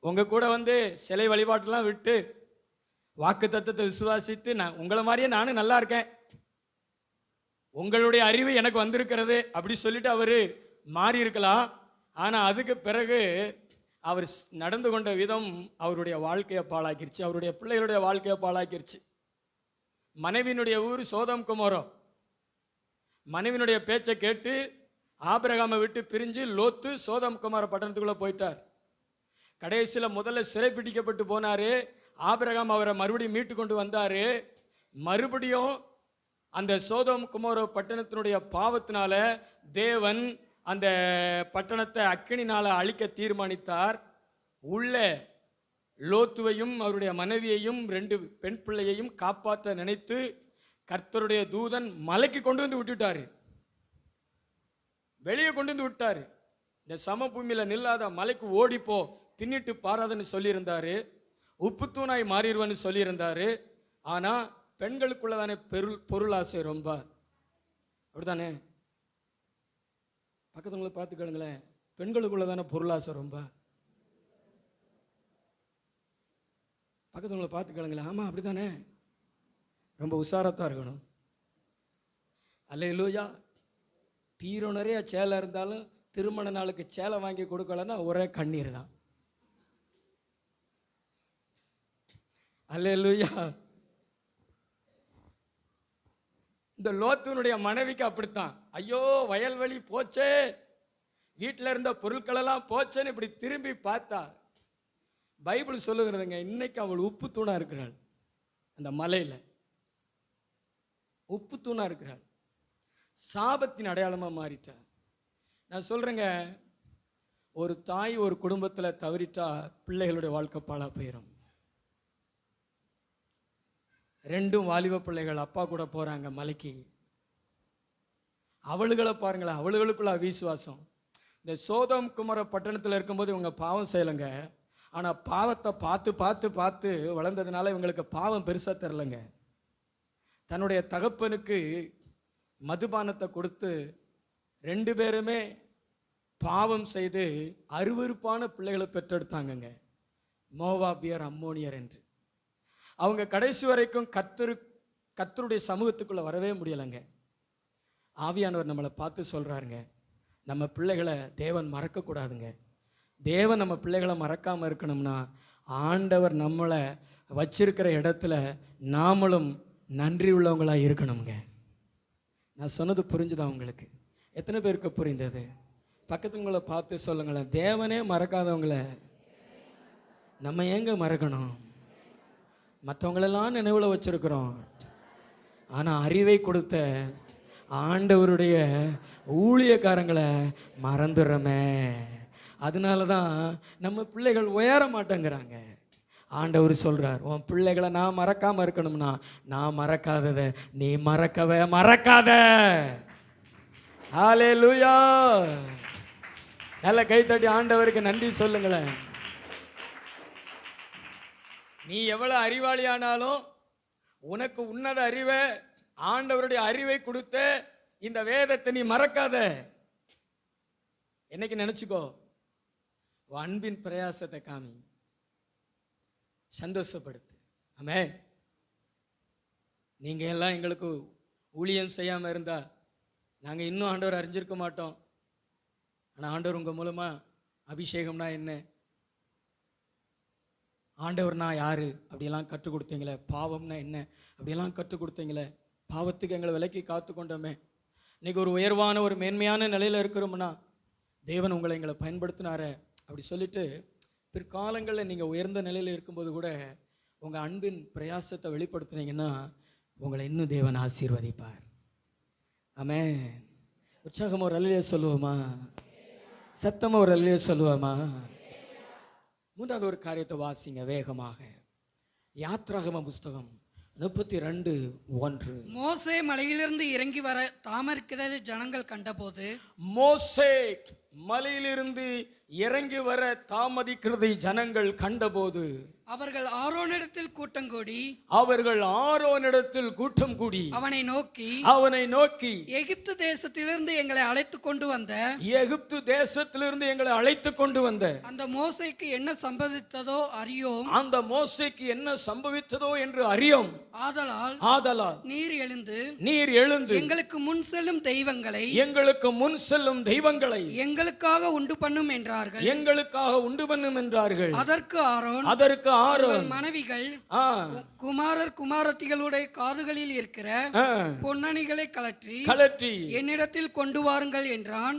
உங்கள் கூட வந்து சிலை வழிபாட்டெல்லாம் விட்டு வாக்கு தத்தத்தை விசுவாசித்து நான் உங்களை மாதிரியே நானும் நல்லா இருக்கேன், உங்களுடைய அறிவு எனக்கு வந்திருக்கிறது அப்படி சொல்லிட்டு அவர் மாறி இருக்கலாம். ஆனால் அதுக்கு பிறகு அவர் நடந்து கொண்ட விதம் அவருடைய வாழ்க்கையை பாழாக்கிருச்சு, அவருடைய பிள்ளைகளுடைய வாழ்க்கையை பாழாக்கிருச்சு. மனைவியினுடைய ஊர் சோதம் குமாரம், மனைவினுடைய பேச்சை கேட்டு ஆபிரகாமை விட்டு பிரிஞ்சு லோத்து சோதம் குமார பட்டணத்துக்குள்ள போயிட்டார். கடைசியில் முதல்ல சிறை பிடிக்கப்பட்டு போனாரு. ஆபிரகாம் அவரை மறுபடியும் மீட்டு கொண்டு வந்தாரு. மறுபடியும் அந்த சோதம் குமார பட்டணத்தினுடைய பாவத்தினால தேவன் அந்த பட்டணத்தை அக்கினினால அழிக்க தீர்மானித்தார். உள்ள லோத்துவையும் அவருடைய மனைவியையும் 2 பெண் பிள்ளையையும் காப்பாற்ற நினைத்து கர்த்தருடைய தூதன் மலைக்கு கொண்டு வந்து விட்டுட்டாரு, வெளியே கொண்டு வந்து விட்டாரு. இந்த சமபூமியில நில்லாத மலைக்கு ஓடிப்போ, தின்னிட்டு பாராதன்னு சொல்லியிருந்தாரு, உப்புத்தூணாய் மாறிடுவான்னு சொல்லியிருந்தாரு. ஆனா பெண்களுக்குள்ளதானே பொருளாசை ரொம்ப, அப்படித்தானே? பக்கத்துங்களை பார்த்துக்கணுங்களேன், பெண்களுக்குள்ளதானே பொருளாசை ரொம்ப. பக்கத்துங்களை பார்த்துக்கணுங்களேன், ஆமா அப்படித்தானே? ரொம்ப உஷாரத்தான் இருக்கணும். அல்லேலூயா. பீரோ நிறைய சேலை இருந்தாலும் திருமண நாளுக்கு சேலை வாங்கி கொடுக்கலன்னா ஒரே கண்ணீர் தான். அல்லேலூயா. இந்த லோத்துனுடைய மனைவிக்கு அப்படித்தான். ஐயோ வயல்வெளி போச்சே, வீட்டில் இருந்த பொருட்களெல்லாம் போச்சேன்னு இப்படி திரும்பி பார்த்தா பைபிள் சொல்லுகிறதுங்க, இன்னைக்கு அவள் உப்பு தூணா இருக்கிறாள். அந்த மலையில உப்பு தூணா இருக்கிறாள். சாபத்தின் அடையாளமா மாறிட்டாள். நான் சொல்றேங்க, ஒரு தாய் ஒரு குடும்பத்தில் தவறிட்டா பிள்ளைகளுடைய வாழ்க்கை பாழா போயிடும். 2 வாலிப பிள்ளைகள் அப்பா கூட போறாங்க மலைக்கு. அவளுகளை பாருங்களேன், அவளுகளுக்குள்ள அவிசுவாசம். இந்த சோதம் குமார பட்டணத்தில் இருக்கும்போது இவங்க பாவம் செய்யலைங்க. ஆனா பாவத்தை பார்த்து பார்த்து பார்த்து வளர்ந்ததுனால இவங்களுக்கு பாவம் பெருசா தெரிலங்க. தன்னுடைய தகப்பனுக்கு மதுபானத்தை கொடுத்து 2 பேருமே பாவம் செய்து அருவருப்பான பிள்ளைகளை பெற்றெடுத்தாங்கங்க, மோவாபியர் அம்மோனியர் என்று. அவங்க கடைசி வரைக்கும் கர்த்தருடைய சமூகத்துக்குள்ள வரவே முடியலைங்க. ஆவியானவர் நம்மளை பார்த்து சொல்றாருங்க, நம்ம பிள்ளைகளை தேவன் மறக்கக்கூடாதுங்க. தேவன் நம்ம பிள்ளைகளை மறக்காம இருக்கணும்னா ஆண்டவர் நம்மளை வச்சிருக்கிற இடத்துல நாமளும் நன்றி உள்ளவங்களா இருக்கணுங்க. நான் சொன்னது புரிஞ்சுதா உங்களுக்கு? எத்தனை பேருக்கு புரிந்தது? பக்கத்துங்களை பார்த்து சொல்லுங்களேன், தேவனே மறக்காதவங்கள நம்ம ஏங்க மறக்கணும்? மற்றவங்களெல்லாம் நினைவில் வச்சிருக்கிறோம், ஆனால் அறிவை கொடுத்த ஆண்டவருடைய ஊழியக்காரங்களை மறந்துடுறோமே. அதனால தான் நம்ம பிள்ளைகள் உயர மாட்டேங்கிறாங்க. ஆண்டவர் சொல்றார், உன் பிள்ளைகளை நான் மறக்காம இருக்கணும்னா நான் மறக்காததை நீ மறக்கவே மறக்காத. ஹல்லேலூயா. நல்ல கைத்தட்டி ஆண்டவருக்கு நன்றி சொல்லுங்களேன். நீ எவ்வளவு அறிவாளியானாலும் உனக்கு உன்னத அறிவை ஆண்டவருடைய அறிவை கொடுத்த இந்த வேதத்தை நீ மறக்காத. என்னைக்கு நினைச்சுக்கோ, அன்பின் பிரயாசத்தை காமி, சந்தோஷப்படுத்து. ஆமே. நீங்க எல்லாம் எங்களுக்கு ஊழியம் செய்யாம இருந்தா நாங்க இன்னும் ஆண்டவர் அறிஞ்சிருக்க மாட்டோம். ஆனா ஆண்டவர் உங்க மூலமா அபிஷேகம்னா என்ன, ஆண்டவர்னா யாரு அப்படியெல்லாம் கற்றுக் கொடுத்தீங்களே, பாவம்னா என்ன அப்படியெல்லாம் கற்றுக் கொடுத்தீங்களே, பாவத்துக்கு எங்களை விலக்கி காத்து கொண்டோமே. இன்னைக்கு ஒரு உயர்வான ஒரு மேன்மையான நிலையில இருக்கிறோம்னா தேவன் உங்களை எங்களை பயன்படுத்தினாரே அப்படி சொல்லிட்டு, பிற்காலங்களில் நீங்கள் உயர்ந்த நிலையில் இருக்கும்போது கூட உங்கள் அன்பின் பிரயாசத்தை வெளிப்படுத்தினீங்கன்னா உங்களை இன்னும் தேவன் ஆசீர்வதிப்பார். ஆமென். உற்சாகமாக ஒரு அல்லேலூயா சொல்லுவோமா? சத்தமாக ஒரு அல்லேலூயா சொல்லுவோமா? 3வது ஒரு காரியத்தை வாசிங்க வேகமாக. யாத்ராகம புஸ்தகம் 32:1. மோசே மலையிலிருந்து இறங்கி வர தாமரிக்கிற ஜனங்கள் கண்டபோது, மோசே மலையிலிருந்து இறங்கி வர தாமதிக்கிறதை ஜனங்கள் கண்டபோது அவர்கள் ஆரோனிடத்தில் கூட்டம் கூடி அவனை நோக்கி எகிப்து தேசத்திலிருந்து எங்களை அழைத்து கொண்டு வந்த அந்த மோசேக்கு என்ன சம்பவித்ததோ என்று அறியோம். ஆதலால் நீர் எழுந்து எங்களுக்கு முன் செல்லும் தெய்வங்களை எங்களுக்காக உண்டு பண்ணும் என்றார்கள். எங்களுக்காக உண்டு பண்ணும் என்றார்கள். அதற்கு ஆரோன் மனைவிகள் குமாரர் குமாரத்திகளுடைய காதுகளில் இருக்கிற பொன்னணிகளை கலற்றி என்னிடத்தில் கொண்டு வாருங்கள் என்றான்.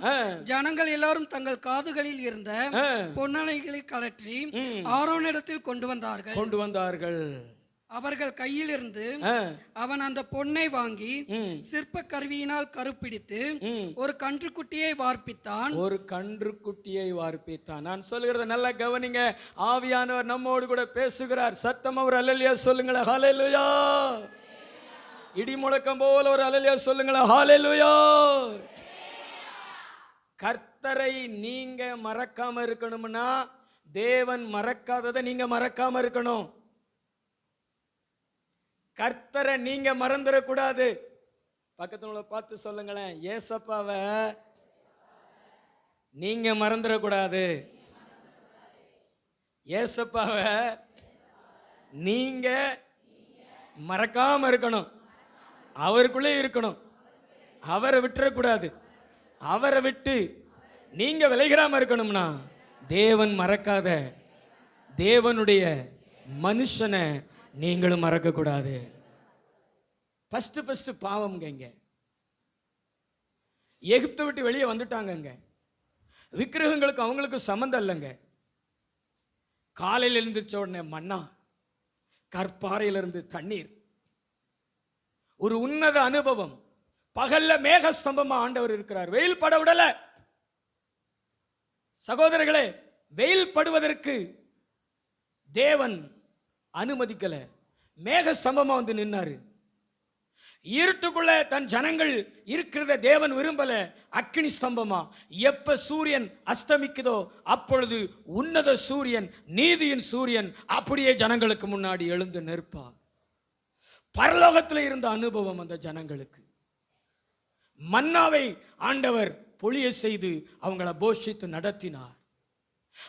ஜனங்கள் எல்லாரும் தங்கள் காதுகளில் இருந்த பொன்னணிகளை கலற்றி ஆரோனிடத்தில் கொண்டு வந்தார்கள். அவர்கள் கையில் இருந்து அவன் அந்த பொன்னை வாங்கி சிற்ப கருவியினால் கருப்பிடித்து ஒரு கன்றுக்குட்டியை வார்ப்பித்தான். நான் சொல்லுகிறத நல்லா கவனிங்க. ஆவியானவர் நம்மோடு கூட பேசுகிறார். சத்தம் அவர் அல்லேலூயா சொல்லுங்களேன். ஹல்லேலூயா. இடி முழக்கம் போல ஒரு அல்லேலூயா சொல்லுங்களேன். ஹல்லேலூயா. கர்த்தரை நீங்க மறக்காம இருக்கணும்னா தேவன் மறக்காததை நீங்க மறக்காம இருக்கணும். கர்த்தரை நீங்க மறந்துடக்கூடாது. பக்கத்துல பார்த்து சொல்லுங்களேன், ஏசப்பாவை நீங்க மறந்துடக்கூடாது. ஏசப்பாவை நீங்க மறக்காம இருக்கணும். அவருக்குள்ளே இருக்கணும். அவரை விட்டுறக்கூடாது. அவரை விட்டு நீங்க விலகிராம இருக்கணும்னா தேவன் மறக்காத தேவனுடைய மனுஷனை நீங்களும் மறக்க கூடாது. ஃபர்ஸ்ட் பாவம்ங்க. எகிப்தை விட்டு வெளியே வந்துட்டாங்க. விக்கிரகங்களுக்கு அவங்களுக்கு சம்மந்தம் இல்லைங்க. காலையில் எழுந்திரிச்ச உடனே மன்னா, கற்பாறையிலிருந்து தண்ணீர், ஒரு உன்னத அனுபவம். பகல்ல மேக ஸ்தம்பமா ஆண்டவர் இருக்கிறார். வெயில் பட விடல. சகோதரர்களே, வெயில் படுவதற்கு தேவன் அனுமதிக்கல. மேக ஸ்தம்பமா வந்து நின்னாரு. இருட்டுக்குள்ள தன் ஜனங்கள் இருக்கிறத தேவன் விரும்பல. அக்கினி ஸ்தம்பமா. எப்ப சூரியன் அஸ்தமிக்குதோ அப்பொழுது உன்னத சூரியன், நீதியின் சூரியன் அப்படியே ஜனங்களுக்கு முன்னாடி எழுந்து நிற்பார். பரலோகத்தில் இருந்த அனுபவம் அந்த ஜனங்களுக்கு. மன்னாவை ஆண்டவர் பொழிய செய்து அவங்கள போஷித்து நடத்தினார்.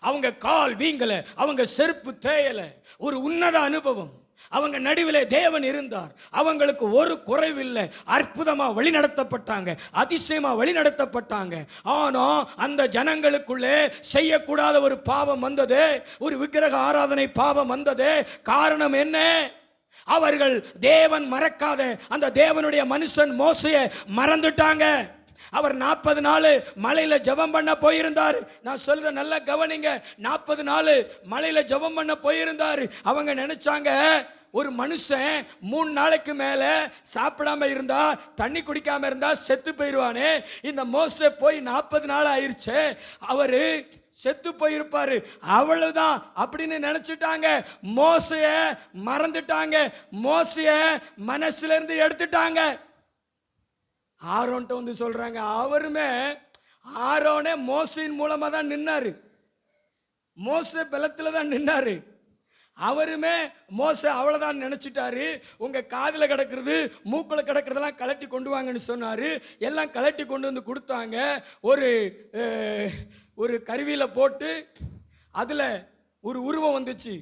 அவங்க கால் வீங்கல, அவங்க செருப்பு தேயல. ஒரு உன்னத அனுபவம். அவங்க நடுவிலே தேவன் இருந்தார். அவங்களுக்கு ஒரு குறைவில்லை. அற்புதமா வழி நடத்தப்பட்டாங்க, அதிசயமா வழி நடத்தப்பட்டாங்க. ஆனா அந்த ஜனங்களுக்குள்ளே செய்யக்கூடாத ஒரு பாவம் வந்தது. ஒரு விக்கிரக ஆராதனை பாவம் வந்தது. காரணம் என்ன? அவர்கள் தேவன் மறக்காத அந்த தேவனுடைய மனுஷன் மோசேயை மறந்துட்டாங்க. அவர் 40 நாள் மலையில ஜெபம் பண்ண போயிருந்தார். நான் சொல்றத நல்லா கவனிங்க. 40 நாள் மலையில ஜெபம் பண்ண போயிருந்தார். அவங்க நினைச்சாங்க, ஒரு மனுஷன் 3 நாளைக்கு மேல சாப்பிடாம இருந்தா, தண்ணி குடிக்காம இருந்தா செத்து போயிருவானே. இந்த மோசே போய் 40 நாள் ஆயிருச்சு, அவரு செத்து போயிருப்பாரு, அவ்வளவுதான் அப்படின்னு நினைச்சிட்டாங்க. மோசைய மறந்துட்டாங்க. மோசைய மனசுல இருந்து எடுத்துட்டாங்க. ஆரோன்ட்ட வந்து சொல்றாங்க. ஆரோனே மோசையின் மூலமா தான் நின்னாரு. மோசே பலத்துல தான் நின்னாரு. அவருமே மோசே அவ்வளவுதான் நினைச்சிட்டாரு. உங்க காதுல கிடக்கிறது, மூக்குல கிடக்கிறதெல்லாம் கலட்டி கொண்டு வாங்கன்னு சொன்னாரு. எல்லாம் கலட்டி கொண்டு வந்து கொடுத்தாங்க. ஒரு கருவியில போட்டு அதுல ஒரு உருவம் வந்துச்சு.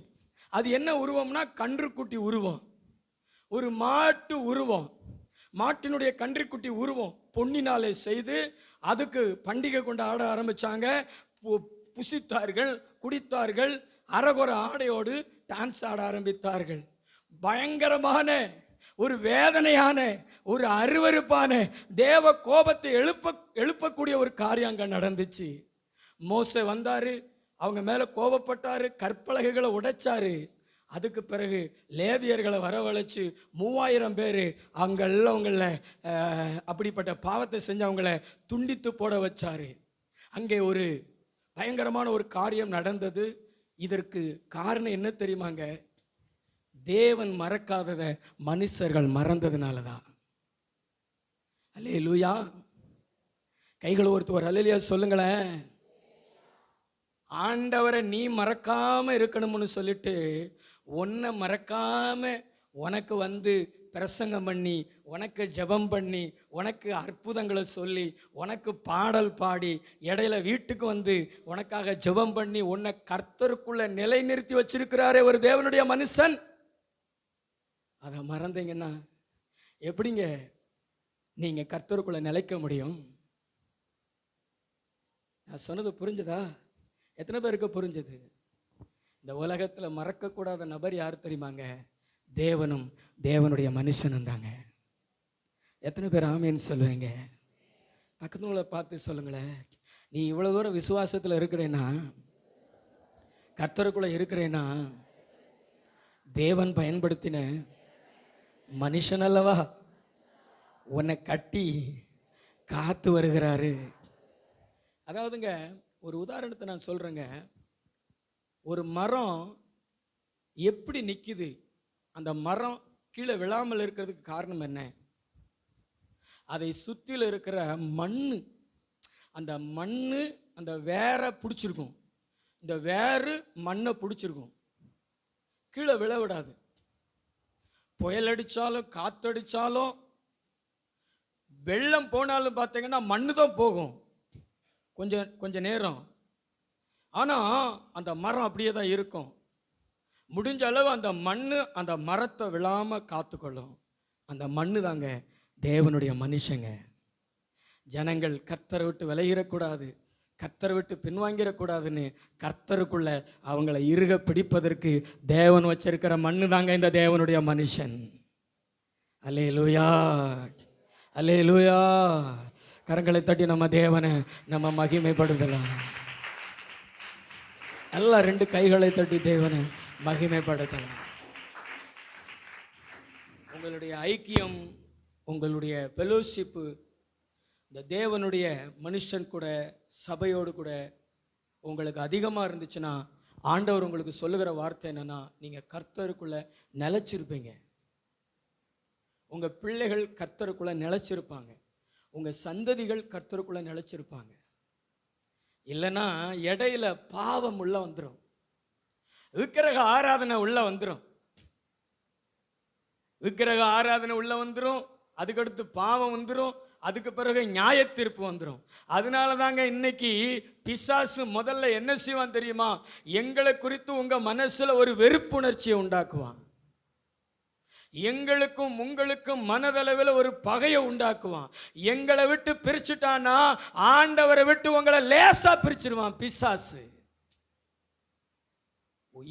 அது என்ன உருவம்னா கன்றுக்குட்டி உருவம், ஒரு மாட்டு உருவம். மாட்டினுடைய கன்றுக்குட்டி உருவம் பொன்னினாலே செய்து அதுக்கு பண்டிகை கொண்டு ஆட ஆரம்பிச்சாங்க. புசித்தார்கள், குடித்தார்கள், அரகுர ஆடையோடு டான்ஸ் ஆட ஆரம்பித்தார்கள். பயங்கரமான ஒரு வேதனையான ஒரு அருவருப்பான தேவ கோபத்தை எழுப்பக்கூடிய ஒரு காரியம் அங்க நடந்துச்சு. மோசே வந்தாரு, அவங்க மேல கோபப்பட்டாரு, கற்பலகைகளை உடைச்சாரு. அதுக்கு பிறகு லேவியர்களை வரவழைச்சு 3000 பேர் அங்கெல்லாம் அவங்கள அப்படிப்பட்ட பாவத்தை செஞ்சு அவங்கள துண்டித்து போட வச்சாரு. அங்கே ஒரு பயங்கரமான ஒரு காரியம் நடந்தது. இதற்கு காரணம் என்ன தெரியுமாங்க? தேவன் மறக்காதத மனுஷர்கள் மறந்ததுனால தான். அல்லேலூயா. கைகளை ஒருத்தர் அல்லேலூயா சொல்லுங்களேன். ஆண்டவரை நீ மறக்காம இருக்கணும்னு சொல்லிட்டு உன்னை மறக்காம உனக்கு வந்து பிரசங்கம் பண்ணி, உனக்கு ஜெபம் பண்ணி, உனக்கு அற்புதங்களை சொல்லி, உனக்கு பாடல் பாடி, இடையில வீட்டுக்கு வந்து உனக்காக ஜெபம் பண்ணி உன்னை கர்த்தருக்குள்ள நிலைநிறுத்தி வச்சிருக்கிறாரே ஒரு தேவனுடைய மனுஷன். அதை மறந்தீங்கன்னா எப்படிங்க நீங்க கர்த்தருக்குள்ள நிலைக்க முடியும்? நான் சொன்னது புரிஞ்சுதா? எத்தனை பேருக்கு புரிஞ்சது? இந்த உலகத்தில் மறக்கக்கூடாத நபர் யார் தெரியுமாங்க? தேவனும் தேவனுடைய மனுஷனும் தாங்க. எத்தனை பேர் ஆமேன்னு சொல்லுவீங்க? பக்கத்துல பார்த்து சொல்லுங்களேன். நீ இவ்வளோ தூரம் விசுவாசத்தில் இருக்கிறேன்னா, கர்த்தருக்குள்ளே இருக்கிறேன்னா, தேவன் பயன்படுத்தின மனுஷன் அல்லவா உன்னை கட்டி காத்து வருகிறாரு. அதாவதுங்க, ஒரு உதாரணத்தை நான் சொல்கிறேங்க. ஒரு மரம் எப்படி நிற்கிது? அந்த மரம் கீழே விழாமல் இருக்கிறதுக்கு காரணம் என்ன? அதை சுற்றில இருக்கிற மண், அந்த மண் அந்த வேரை பிடிச்சிருக்கும். இந்த வேறு மண்ணை பிடிச்சிருக்கும், கீழே விழ விடாது. புயல் அடித்தாலும் காற்றடித்தாலும் வெள்ளம் போனாலும் பார்த்தீங்கன்னா மண்ணு தான் போகும் கொஞ்சம் நேரம். ஆனால் அந்த மரம் அப்படியே தான் இருக்கும். முடிஞ்ச அளவு அந்த மண் அந்த மரத்தை விழாமல் காத்துக்கொள்ளும். அந்த மண்ணு தாங்க தேவனுடைய மனுஷங்க. ஜனங்கள் கர்த்தரை விட்டு விலகிடக்கூடாது, கர்த்தரை விட்டு பின்வாங்கிடக்கூடாதுன்னு கர்த்தருக்குள்ள அவங்கள இறுக பிடிப்பதற்கு தேவன் வச்சிருக்கிற மண்ணு தாங்க இந்த தேவனுடைய மனுஷன். அல்லேலூயா, அல்லேலூயா. கரங்களை தட்டி நம்ம தேவனை நம்ம மகிமைப்படுத்தலாம். எல்லாம் 2 கைகளை தட்டி தேவனை மகிமைப்படுத்தலாம். உங்களுடைய ஐக்கியம், உங்களுடைய ஃபெலோஷிப்பு இந்த தேவனுடைய மனுஷன் கூட சபையோடு கூட உங்களுக்கு அதிகமாக இருந்துச்சுன்னா, ஆண்டவர் உங்களுக்கு சொல்லுகிற வார்த்தை என்னன்னா, நீங்கள் கர்த்தருக்குள்ளே நிலைச்சிருப்பீங்க. உங்கள் பிள்ளைகள் கர்த்தருக்குள்ளே நிலைச்சிருப்பாங்க, உங்கள் சந்ததிகள் கர்த்தருக்குள்ளே நிலைச்சிருப்பாங்க. இல்லைன்னா இடையில பாவம் உள்ள வந்துடும், விக்கிரக ஆராதனை உள்ள வந்துடும், விக்கிரக ஆராதனை உள்ள வந்துடும், அதுக்கடுத்து பாவம் வந்துடும், அதுக்கு பிறகு நியாய தீர்ப்பு வந்துடும். அதனால தாங்க இன்னைக்கு பிசாசு முதல்ல என்ன செய்வான் தெரியுமா? எங்களை குறித்து உங்க மனசுல ஒரு வெறுப்புணர்ச்சியை உண்டாக்குவான். எங்களுக்கும் உங்களுக்கும் மனதளவில் ஒரு பகையை உண்டாக்குவான். எங்களை விட்டு பிரிச்சுட்டானா ஆண்டவரை விட்டு உங்களை லேசா பிரிச்சிருவான் பிசாசு.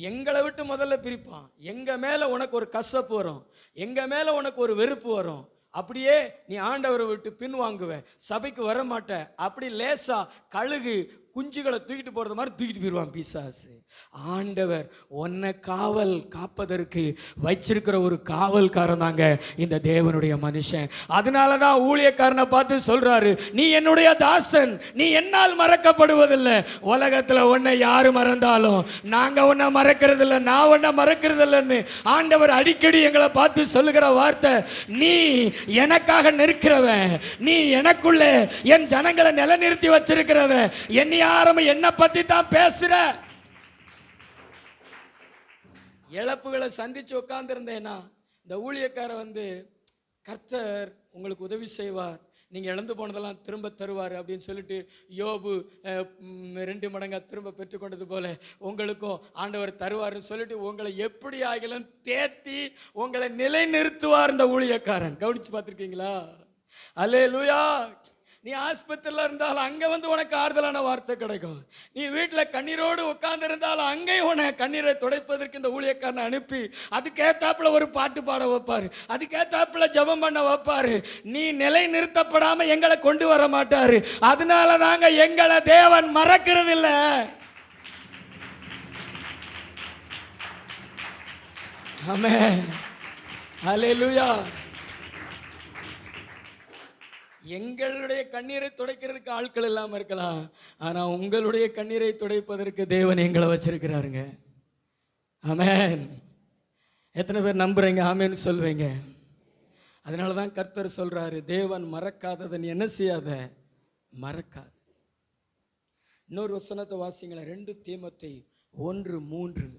எங்களை விட்டு முதல்ல பிரிப்பான். எங்க மேல உனக்கு ஒரு கசப்பு வரும், எங்க மேல உனக்கு ஒரு வெறுப்பு வரும். அப்படியே நீ ஆண்டவரை விட்டு பின்வாங்குவ, சபைக்கு வர மாட்ட. அப்படி லேசா கழுகு குஞ்சுகளை தூக்கிட்டு போறது மாதிரி தூக்கிட்டு போயிடுவான் பிசாசு. ஆண்டவர் உன்னை காப்பதற்கு வச்சிருக்கிற ஒரு காவல்காரன் தாங்க இந்த தேவனுடைய மனுஷன். அதனாலதான் ஊழியக்காரனை பார்த்து சொல்றாரு, நீ என்னுடைய தாசன், நீ என்னால் மறக்கப்படுவதில்லை. உலகத்துல உன்னை யாரு மறந்தாலும் நாங்க உன்னை மறக்கிறது இல்லை, நான் உன்னை மறக்கிறது இல்லைன்னு ஆண்டவர் அடிக்கடி எங்களை பார்த்து சொல்லுகிற வார்த்தை, நீ எனக்காக நிற்கிறவன், நீ எனக்குள்ள என் ஜனங்களை நிலைநிறுத்தி வச்சிருக்கிறவன், என்னை யாரும் என்ன பத்தி தான் பேசுற. இழப்புகளை சந்திச்சு உட்கார்ந்து இருந்தேன்னா இந்த ஊழியக்கார கர்த்தர் உங்களுக்கு உதவி செய்வார், நீங்க இழந்து போனதெல்லாம் திரும்ப தருவார் அப்படின்னு சொல்லிட்டு யோபு 2 மடங்கா திரும்ப பெற்றுக்கொண்டது போல உங்களுக்கும் ஆண்டவர் தருவார்னு சொல்லிட்டு உங்களை எப்படி ஆகிலும் தேத்தி உங்களை நிலைநிறுத்துவார் இந்த ஊழியக்காரன். கவனிச்சு பார்த்திருக்கீங்களா? அல்லேலூயா. நீ ஆஸ்பத்திரியில் இருந்தாலும் அங்கே உனக்கு ஆறுதலான வார்த்தை கிடைக்கும். நீ வீட்டில் கண்ணீரோடு உட்கார்ந்து இருந்தாலும் அங்கேயும் உன கண்ணீரை துடைப்பதற்கு இந்த ஊழியக்காரனை அனுப்பி அதுக்கேத்தாப்புல ஒரு பாட்டு பாட வைப்பாரு, அதுக்கேத்தாப்புல ஜெபம் பண்ண வைப்பாரு. நீ நிலை நிறுத்தப்படாம எங்களை கொண்டு வர மாட்டாரு. அதனால தாங்க எங்களை தேவன் மறக்கிறது இல்லை. ஆமென், அல்லேலூயா. எங்களுடைய கண்ணீரை துடைக்கிறதுக்கு ஆட்கள் இல்லாம இருக்கலாம், ஆனா உங்களுடைய கண்ணீரை துடைப்பதற்கு தேவன் எங்களை வச்சிருக்கிறாருங்க. ஆமென். எத்தனை பேர் நம்புறீங்க? ஆமென்னு சொல்வீங்க. அதனாலதான் கர்த்தர் சொல்றாரு, தேவன் மறக்காததை நீ என்ன செய்யாத, மறக்காத. இன்னொரு வசனத்தை வாசிங்களேன், 2 தீமோத்தேயு 1:3.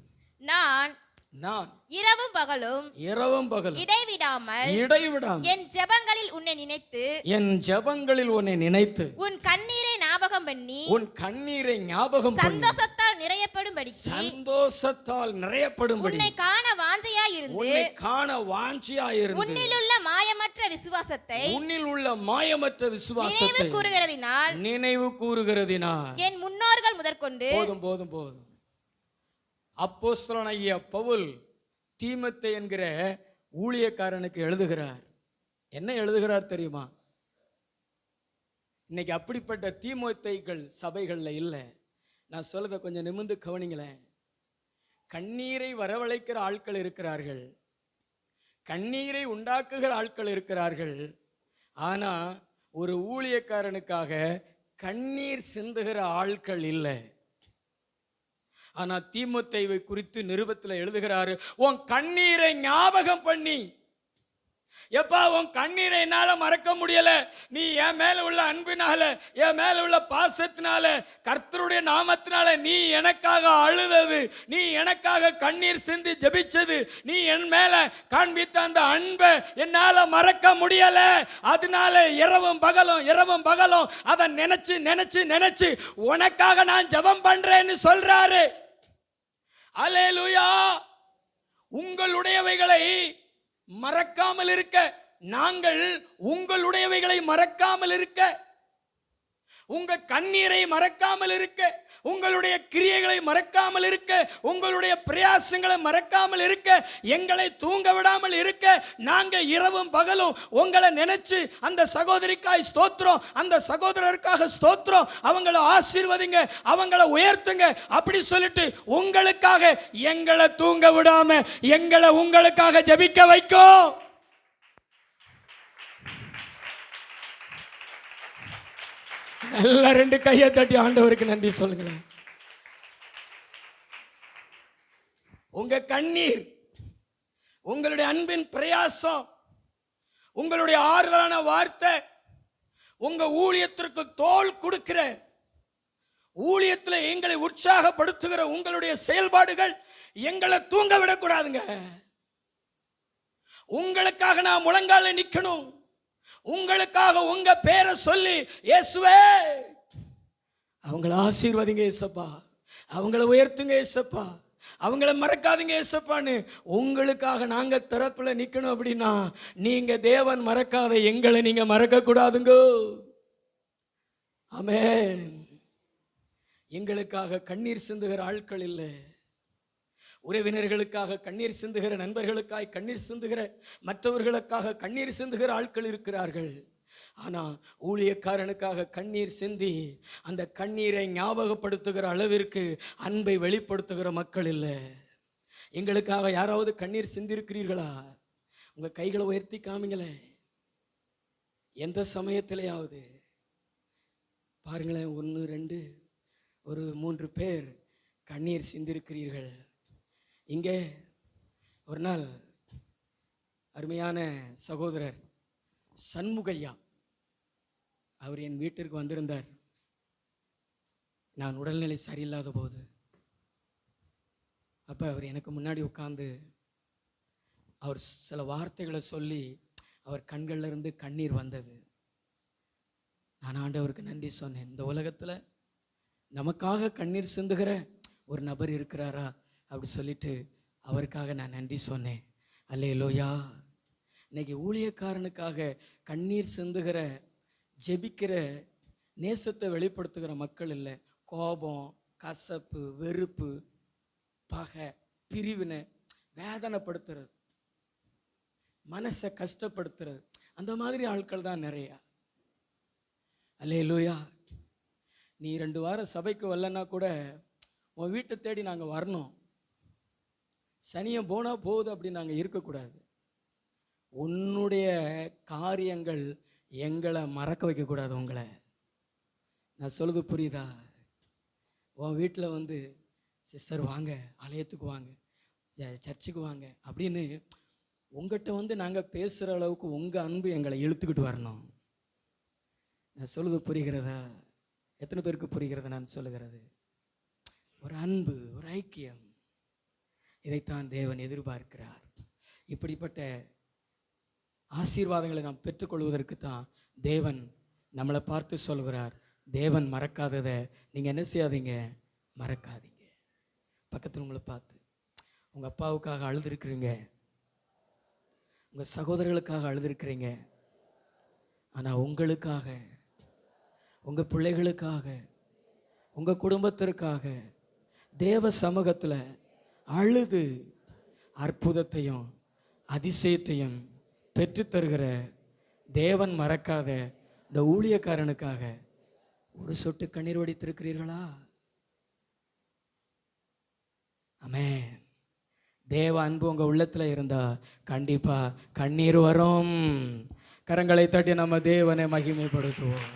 நான் இரவும் பகலும் இடைவிடாமல் என் ஜெபங்களில் உன்னை நினைத்து உன் கண்ணீரை ஞாபகம் பண்ணி சந்தோஷத்தால் நிறையப்படும்படி உன்னை காண வாஞ்சையா வாஞ்சியாயிருந்து உன்னை காண வாஞ்சியாயிருந்து உன்னில் உள்ள மாயமற்ற விசுவாசத்தை உன்னில் உள்ள மாயமற்ற விசுவாசத்தை நினைவு கூறுகிறதினால் என் முன்னோர்கள் முதற்கொண்டு போதும் போதும் போதும். அப்போஸ்தலனாகிய பவுல் தீமோத்தேயு என்கிற ஊழியக்காரனுக்கு எழுதுகிறார். என்ன எழுதுகிறார் தெரியுமா? இன்னைக்கு அப்படிப்பட்ட தீமோத்தேயுக்கள் சபைகள்ல இல்லை. நான் சொல்றதை கொஞ்சம் நிமிர்ந்து கவனிங்களேன். கண்ணீரை வரவழைக்கிற ஆட்கள் இருக்கிறார்கள், கண்ணீரை உண்டாக்குகிற ஆட்கள் இருக்கிறார்கள். ஆனா ஒரு ஊழியக்காரனுக்காக கண்ணீர் சிந்துகிற ஆட்கள் இல்லை. ஆனா தீமோத்தேயுவை குறித்து நிருபத்தில் எழுதுகிறாரு, உன் கண்ணீரை ஞாபகம் பண்ணி, எப்பா உன் கண்ணீரை என்னால மறக்க முடியல, நீ என் மேல உள்ள அன்பினால, என் மேல உள்ள பாசத்தினால, கர்த்தருடைய நாமத்தினால நீ எனக்காக அழுதது, நீ எனக்காக கண்ணீர் சிந்தி ஜெபிச்சது, நீ என் மேல காண்பித்த அந்த அன்பை என்னால மறக்க முடியல. அதனால இரவும் பகலும் அதை நினைச்சு நினைச்சு நினைச்சு உனக்காக நான் ஜெபம் பண்றேன்னு சொல்றாரு. அல்லேலூயா. உங்களுடையவைகளை மறக்காமல் இருக்க, நாங்கள் உங்களுடையவைகளை மறக்காமல் இருக்க, உங்க கண்ணீரை மறக்காமல் இருக்க, உங்களுடைய கிரியைகளை மறக்காமல் இருக்க, உங்களுடைய பிரயாசங்களை மறக்காமல் இருக்க, எங்களை தூங்க விடாமல் இருக்க, நாங்க இரவும் பகலும் உங்களை நினைச்சு அந்த சகோதரிக்காய் ஸ்தோத்திரம், அந்த சகோதரருக்காக ஸ்தோத்திரம், அவங்களை ஆசீர்வதிங்க, அவங்களை உயர்த்துங்க அப்படி சொல்லிட்டு உங்களுக்காக எங்களை தூங்க விடாம எங்களை உங்களுக்காக ஜெபிக்க வைக்கும். நல்ல ரெண்டு கையை தட்டி ஆண்டவருக்கு நன்றி சொல்லுங்களேன். உங்க கண்ணீர், உங்களுடைய அன்பின் பிரயாசம், உங்களுடைய ஆறுதலான வார்த்தை, உங்க ஊழியத்திற்கு தோள் கொடுக்கிற, ஊழியத்தில் எங்களை உற்சாகப்படுத்துகிற உங்களுடைய செயல்பாடுகள் எங்களை தூங்க விடக்கூடாதுங்க. உங்களுக்காக நான் முழங்கால நிக்கணும், உங்களுக்காக உங்க பேரை சொல்லி இயேசுவே அவங்கள ஆசீர்வதிங்க இயேசப்பா, அவங்கள உயர்த்துங்க இயேசப்பா, அவங்கள மறக்காதீங்க இயேசப்பான்னு உங்களுக்காக நாங்க தரப்புல நிக்கணும். அப்படின்னா நீங்க தேவன் மறக்காத எங்களை நீங்க மறக்க கூடாதுங்க. ஆமென். எங்களுக்காக கண்ணீர் சிந்துகிற ஆட்கள் இல்லை, உறவினர்களுக்காக கண்ணீர் சிந்துகிற, நண்பர்களுக்காக கண்ணீர் சிந்துகிற, மற்றவர்களுக்காக கண்ணீர் சிந்துகிற ஆட்கள் இருக்கிறார்கள். ஆனா ஊழியக்காரனுக்காக கண்ணீர் சிந்தி அந்த கண்ணீரை ஞாபகப்படுத்துகிற அளவிற்கு அன்பை வெளிப்படுத்துகிற மக்கள் இல்லை. எங்களுக்காக யாராவது கண்ணீர் சிந்திருக்கிறீர்களா? உங்க கைகளை உயர்த்தி காமிங்களேன். எந்த சமயத்திலேயாவது பாருங்களேன், 1 2 ஒரு 3 பேர் கண்ணீர் சிந்திருக்கிறீர்கள். இங்கே ஒரு நாள் அருமையான சகோதரர் சண்முகையா அவர் என் வீட்டிற்கு வந்திருந்தார். நான் உடல்நிலை சரியில்லாத போது அப்போ அவர் எனக்கு முன்னாடி உட்கார்ந்து அவர் சில வார்த்தைகளை சொல்லி அவர் கண்கள்ல இருந்து கண்ணீர் வந்தது. நான் ஆண்டவருக்கு நன்றி சொன்னேன். இந்த உலகத்தில் நமக்காக கண்ணீர் சிந்துகிற ஒரு நபர் இருக்கிறாரா அப்படி சொல்லிட்டு அவருக்காக நான் நன்றி சொன்னேன். அல்லேலூயா. இன்னைக்கு ஊழியக்காரனுக்காக கண்ணீர் சிந்துகிற, ஜெபிக்கிற, நேசத்தை வெளிப்படுத்துகிற மக்கள் இல்லை. கோபம், கசப்பு, வெறுப்பு, பகை, பிரிவினை, வேதனைப்படுத்துறது, மனசை கஷ்டப்படுத்துறது, அந்த மாதிரி ஆட்கள் தான் நிறையா. அல்லேலூயா. நீ 2 வாரம் சபைக்கு வரலன்னா கூட உன் வீட்டை தேடி நாங்கள் வரணும். சனியம் போனா போகுது அப்படி நாங்கள் இருக்கக்கூடாது. உன்னுடைய காரியங்கள் எங்களை மறக்க வைக்கக்கூடாது. உங்களை நான் சொல்லுது புரியுதா? உன் வீட்டில் வந்து சிஸ்டர் வாங்க, ஆலயத்துக்கு வாங்க, சர்ச்சுக்கு வாங்க அப்படின்னு உங்கள்கிட்ட வந்து நாங்கள் பேசுகிற அளவுக்கு உங்கள் அன்பு எங்களை இழுத்துக்கிட்டு வரணும். நான் சொல்லுது புரிகிறதா? எத்தனை பேருக்கு புரிகிறத நான் சொல்லுகிறது? ஒரு அன்பு, ஒரு ஐக்கியம், இதைத்தான் தேவன் எதிர்பார்க்கிறார். இப்படிப்பட்ட ஆசீர்வாதங்களை நாம் பெற்றுக்கொள்வதற்கு தான் தேவன் நம்மளை பார்த்து சொல்கிறார், தேவன் மறக்காததை நீங்கள் என்ன செய்யாதீங்க, மறக்காதீங்க. பக்கத்தில் உங்களை பார்த்து உங்கள் அப்பாவுக்காக அழுதுருக்கிறீங்க, உங்கள் சகோதரர்களுக்காக அழுதுருக்கிறீங்க. ஆனால் உங்களுக்காக, உங்கள் பிள்ளைகளுக்காக, உங்கள் குடும்பத்திற்காக தேவ சமூகத்தில் அழுது அற்புதத்தையும் அதிசயத்தையும் பெற்றுத்தருகிற தேவன் மறக்காத இந்த ஊழியக்காரனுக்காக ஒரு சொட்டு கண்ணீர் வடித்திருக்கிறீர்களா? ஆமென். தேவ அன்பு உங்க உள்ளத்துல இருந்தா கண்டிப்பா கண்ணீர் வரும். கரங்களை தட்டி நம்ம தேவனை மகிமைப்படுத்துவோம்.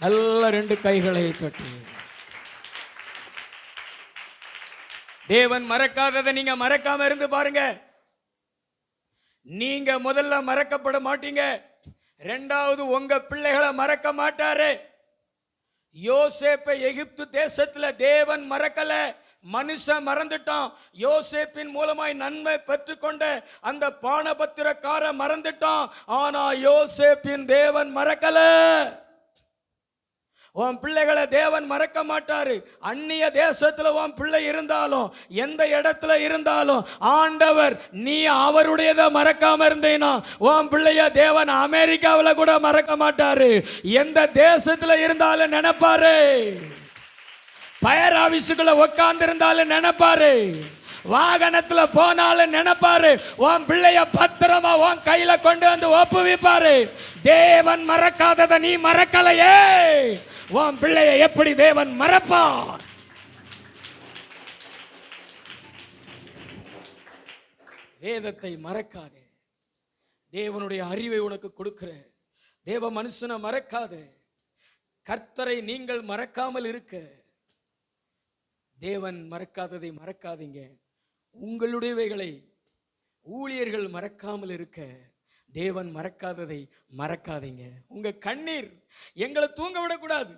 நல்ல 2 கைகளை தட்டி தேவன் மறக்காததை நீங்க மறக்காம இருந்து பாருங்க. நீங்க முதல்ல மறக்கப்பட மாட்டீங்க, 2வது உங்க பிள்ளைகளை மறக்க மாட்டாரு. யோசேப்பை எகிப்து தேசத்துல தேவன் மறக்கல, மனுஷன் மறந்துட்டான். யோசேப்பின் மூலமாய் நன்மை பெற்றுக்கொண்ட அந்த பானபத்திரக்கார மறந்துட்டான். ஆனா யோசேப்பின் தேவன் மறக்கல. உன் பிள்ளைகளை தேவன் மறக்க மாட்டாரு. அந்நிய தேசத்துல உன் பிள்ளை இருந்தாலும், எந்த இடத்துல இருந்தாலும், ஆண்டவர் நீ அவருடையதை மறக்காம இருந்தீனா உன் பிள்ளைய தேவன் அமெரிக்காவில் கூட மறக்க மாட்டாரு. எந்த தேசத்துல இருந்தாலும் நினைப்பாரு. பயர் ஆபீஸுக்குள்ள உட்கார்ந்து இருந்தாலும் நினைப்பாரு. வாகனத்துல போனாலும் நினைப்பாரு. உன் பிள்ளைய பத்திரமா உன் கையில கொண்டு வந்து ஒப்புவிப்பாரு. தேவன் மறக்காததை நீ மறக்கலையே, உன் பிள்ளைய எப்படி தேவன் மறப்பார்? வேதத்தை மறக்காதே. தேவனுடைய அறிவை உனக்கு கொடுக்கிற தேவ மனுஷனை மறக்காதே. கர்த்தரை நீங்கள் மறக்காமல் இருக்க தேவன் மறக்காததை மறக்காதீங்க. உங்களுடையவைகளை ஊழியர்கள் மறக்காமல் இருக்க தேவன் மறக்காததை மறக்காதீங்க. உங்க கண்ணீர் எங்களை தூங்க விடக்கூடாது.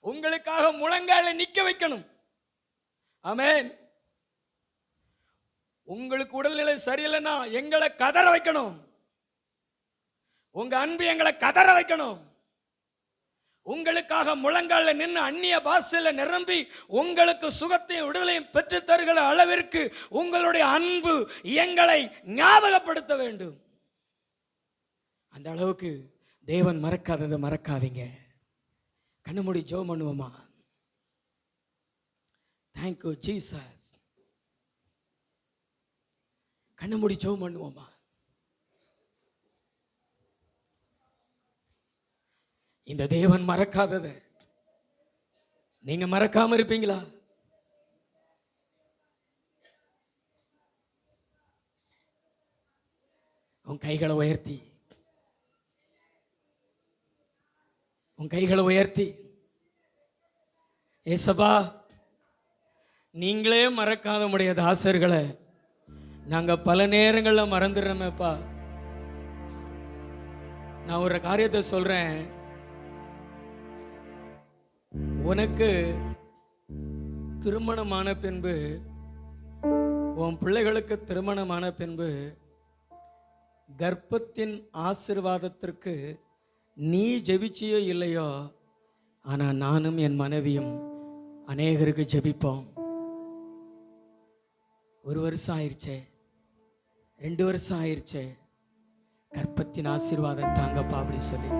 உங்களுக்காக முழங்கால நிக்க வைக்கணும். ஆமென். உங்களுக்கு உடல்நிலை சரியில்லைன்னா எங்களை கதற வைக்கணும். உங்க அன்பு எங்களை கதற வைக்கணும். உங்களுக்காக முழங்கால நின்று அந்நிய பாஷையில நிரம்பி உங்களுக்கு சுகத்தையும் விடுதலையும் பெற்று தருகிற அளவிற்கு உங்களுடைய அன்பு எங்களை ஞாபகப்படுத்த வேண்டும். அந்த அளவுக்கு தேவன் மறக்காததை மறக்காதீங்க. கண்ணு மூடி ஜெபம் பண்ணுவோமா? Thank you Jesus. கண்ணு மூடி ஜெபம் பண்ணுவோமா? இந்த தேவன் மறக்காததை நீங்க மறக்காம இருப்பீங்களா? உன் கைகளை உயர்த்தி, உன் கைகளை உயர்த்தி, ஏசப்பா நீங்களே மறக்காத முடியாத தாசர்களை நாங்க பல நேரங்களில் மறந்துடுறோமேப்பா. நான் ஒரு காரியத்தை சொல்றேன். உனக்கு திருமணமான பின்பு, உன் பிள்ளைகளுக்கு திருமணமான பின்பு கர்ப்பத்தின் ஆசீர்வாதத்திற்கு நீ ஜெபிச்சியோ இல்லையோ, ஆனால் நானும் என் மனைவியும் அநேகருக்கு ஜெபிப்போம். 1 வருஷம் ஆயிடுச்சே, 2 வருஷம் ஆயிடுச்சே, கர்ப்பத்தின் ஆசீர்வாதம் தாங்கப்பா அப்படி சொல்லி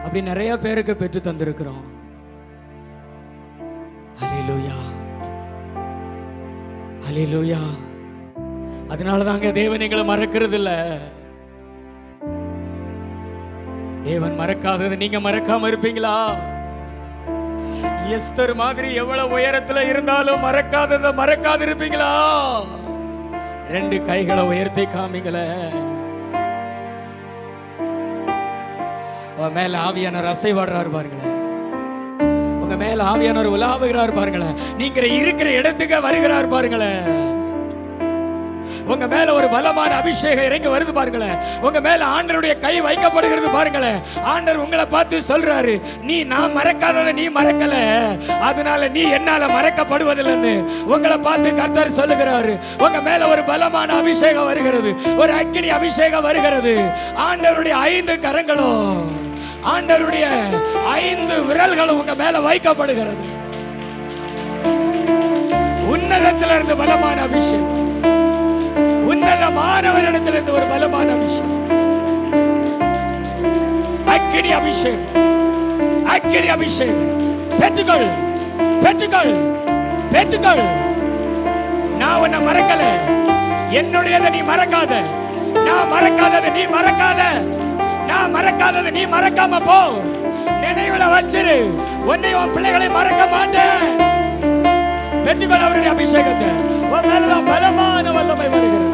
அப்படி நிறைய பேருக்கு பெற்று தந்திருக்கிறோம். ஹல்லேலூயா, ஹல்லேலூயா. அதனால தாங்க தேவன் எங்களை மறக்கிறது இல்ல. தேவன் மறக்காதது நீங்க மறக்காம இருப்பீங்களா? எஸ்தர் மாதிரி எவ்வளவு உயரத்துல இருந்தாலும் மறக்காததை மறக்காது இருப்பீங்களா? 2 கைகளை உயர்த்தி காமிங்களே. மேல ஆவியானவர் அசைவாடுறாரு பாருங்களேன். உங்க மேல ஆவியானவர் உலாவுகிறார் பாருங்களேன். நீங்க இருக்கிற இடத்துக்கு வருகிறார் பாருங்களேன். உங்க மேல ஒரு பலமான அபிஷேகம் இறங்கி வருது பாருங்களேன். உங்க மேல ஆண்டவருடைய கை வைக்கப்படுகிறது பாருங்களேன். ஆண்டவர் உங்களை பார்த்து சொல்றாரு, நீ நான் மறக்காததை நீ மறக்கல, அதனால நீ என்னால மறக்கப்படுவதில்லைன்னு உங்களை பார்த்து கர்த்தர் சொல்லுகிறாரு. உங்க மேல ஒரு பலமான அபிஷேகம் வருகிறது, ஒரு அக்கினி அபிஷேகம் வருகிறது. ஆண்டவருடைய 5 கரங்களும், ஆண்டவருடைய 5 விரல்களும் உங்க மேல வைக்கப்படுகிறது. இருந்து பலமான அபிஷேகம், உன்னதமானவரிடத்திலிருந்து ஒரு பலமான அபிஷேகம், அக்கினி அபிஷேகம், அக்கினி அபிஷேகம். பெற்றுக்கொள், பெற்றுக்கொள், பெற்றுக்கொள். நான் உன்னை மறக்கல, என்னுடையதை நீ மறக்காத. நான் மறக்காததை நீ மறக்காத. நான் மறக்காததை நீ மறக்காம போ. நினைவுல வச்சிரு, உன்னை உன் பிள்ளைகளை மறக்க மாட்டேன். பெற்றுக்கொள் அவருடைய அபிஷேகத்தை. உன் மேலதான் பலமான வல்லமை வருகிறது.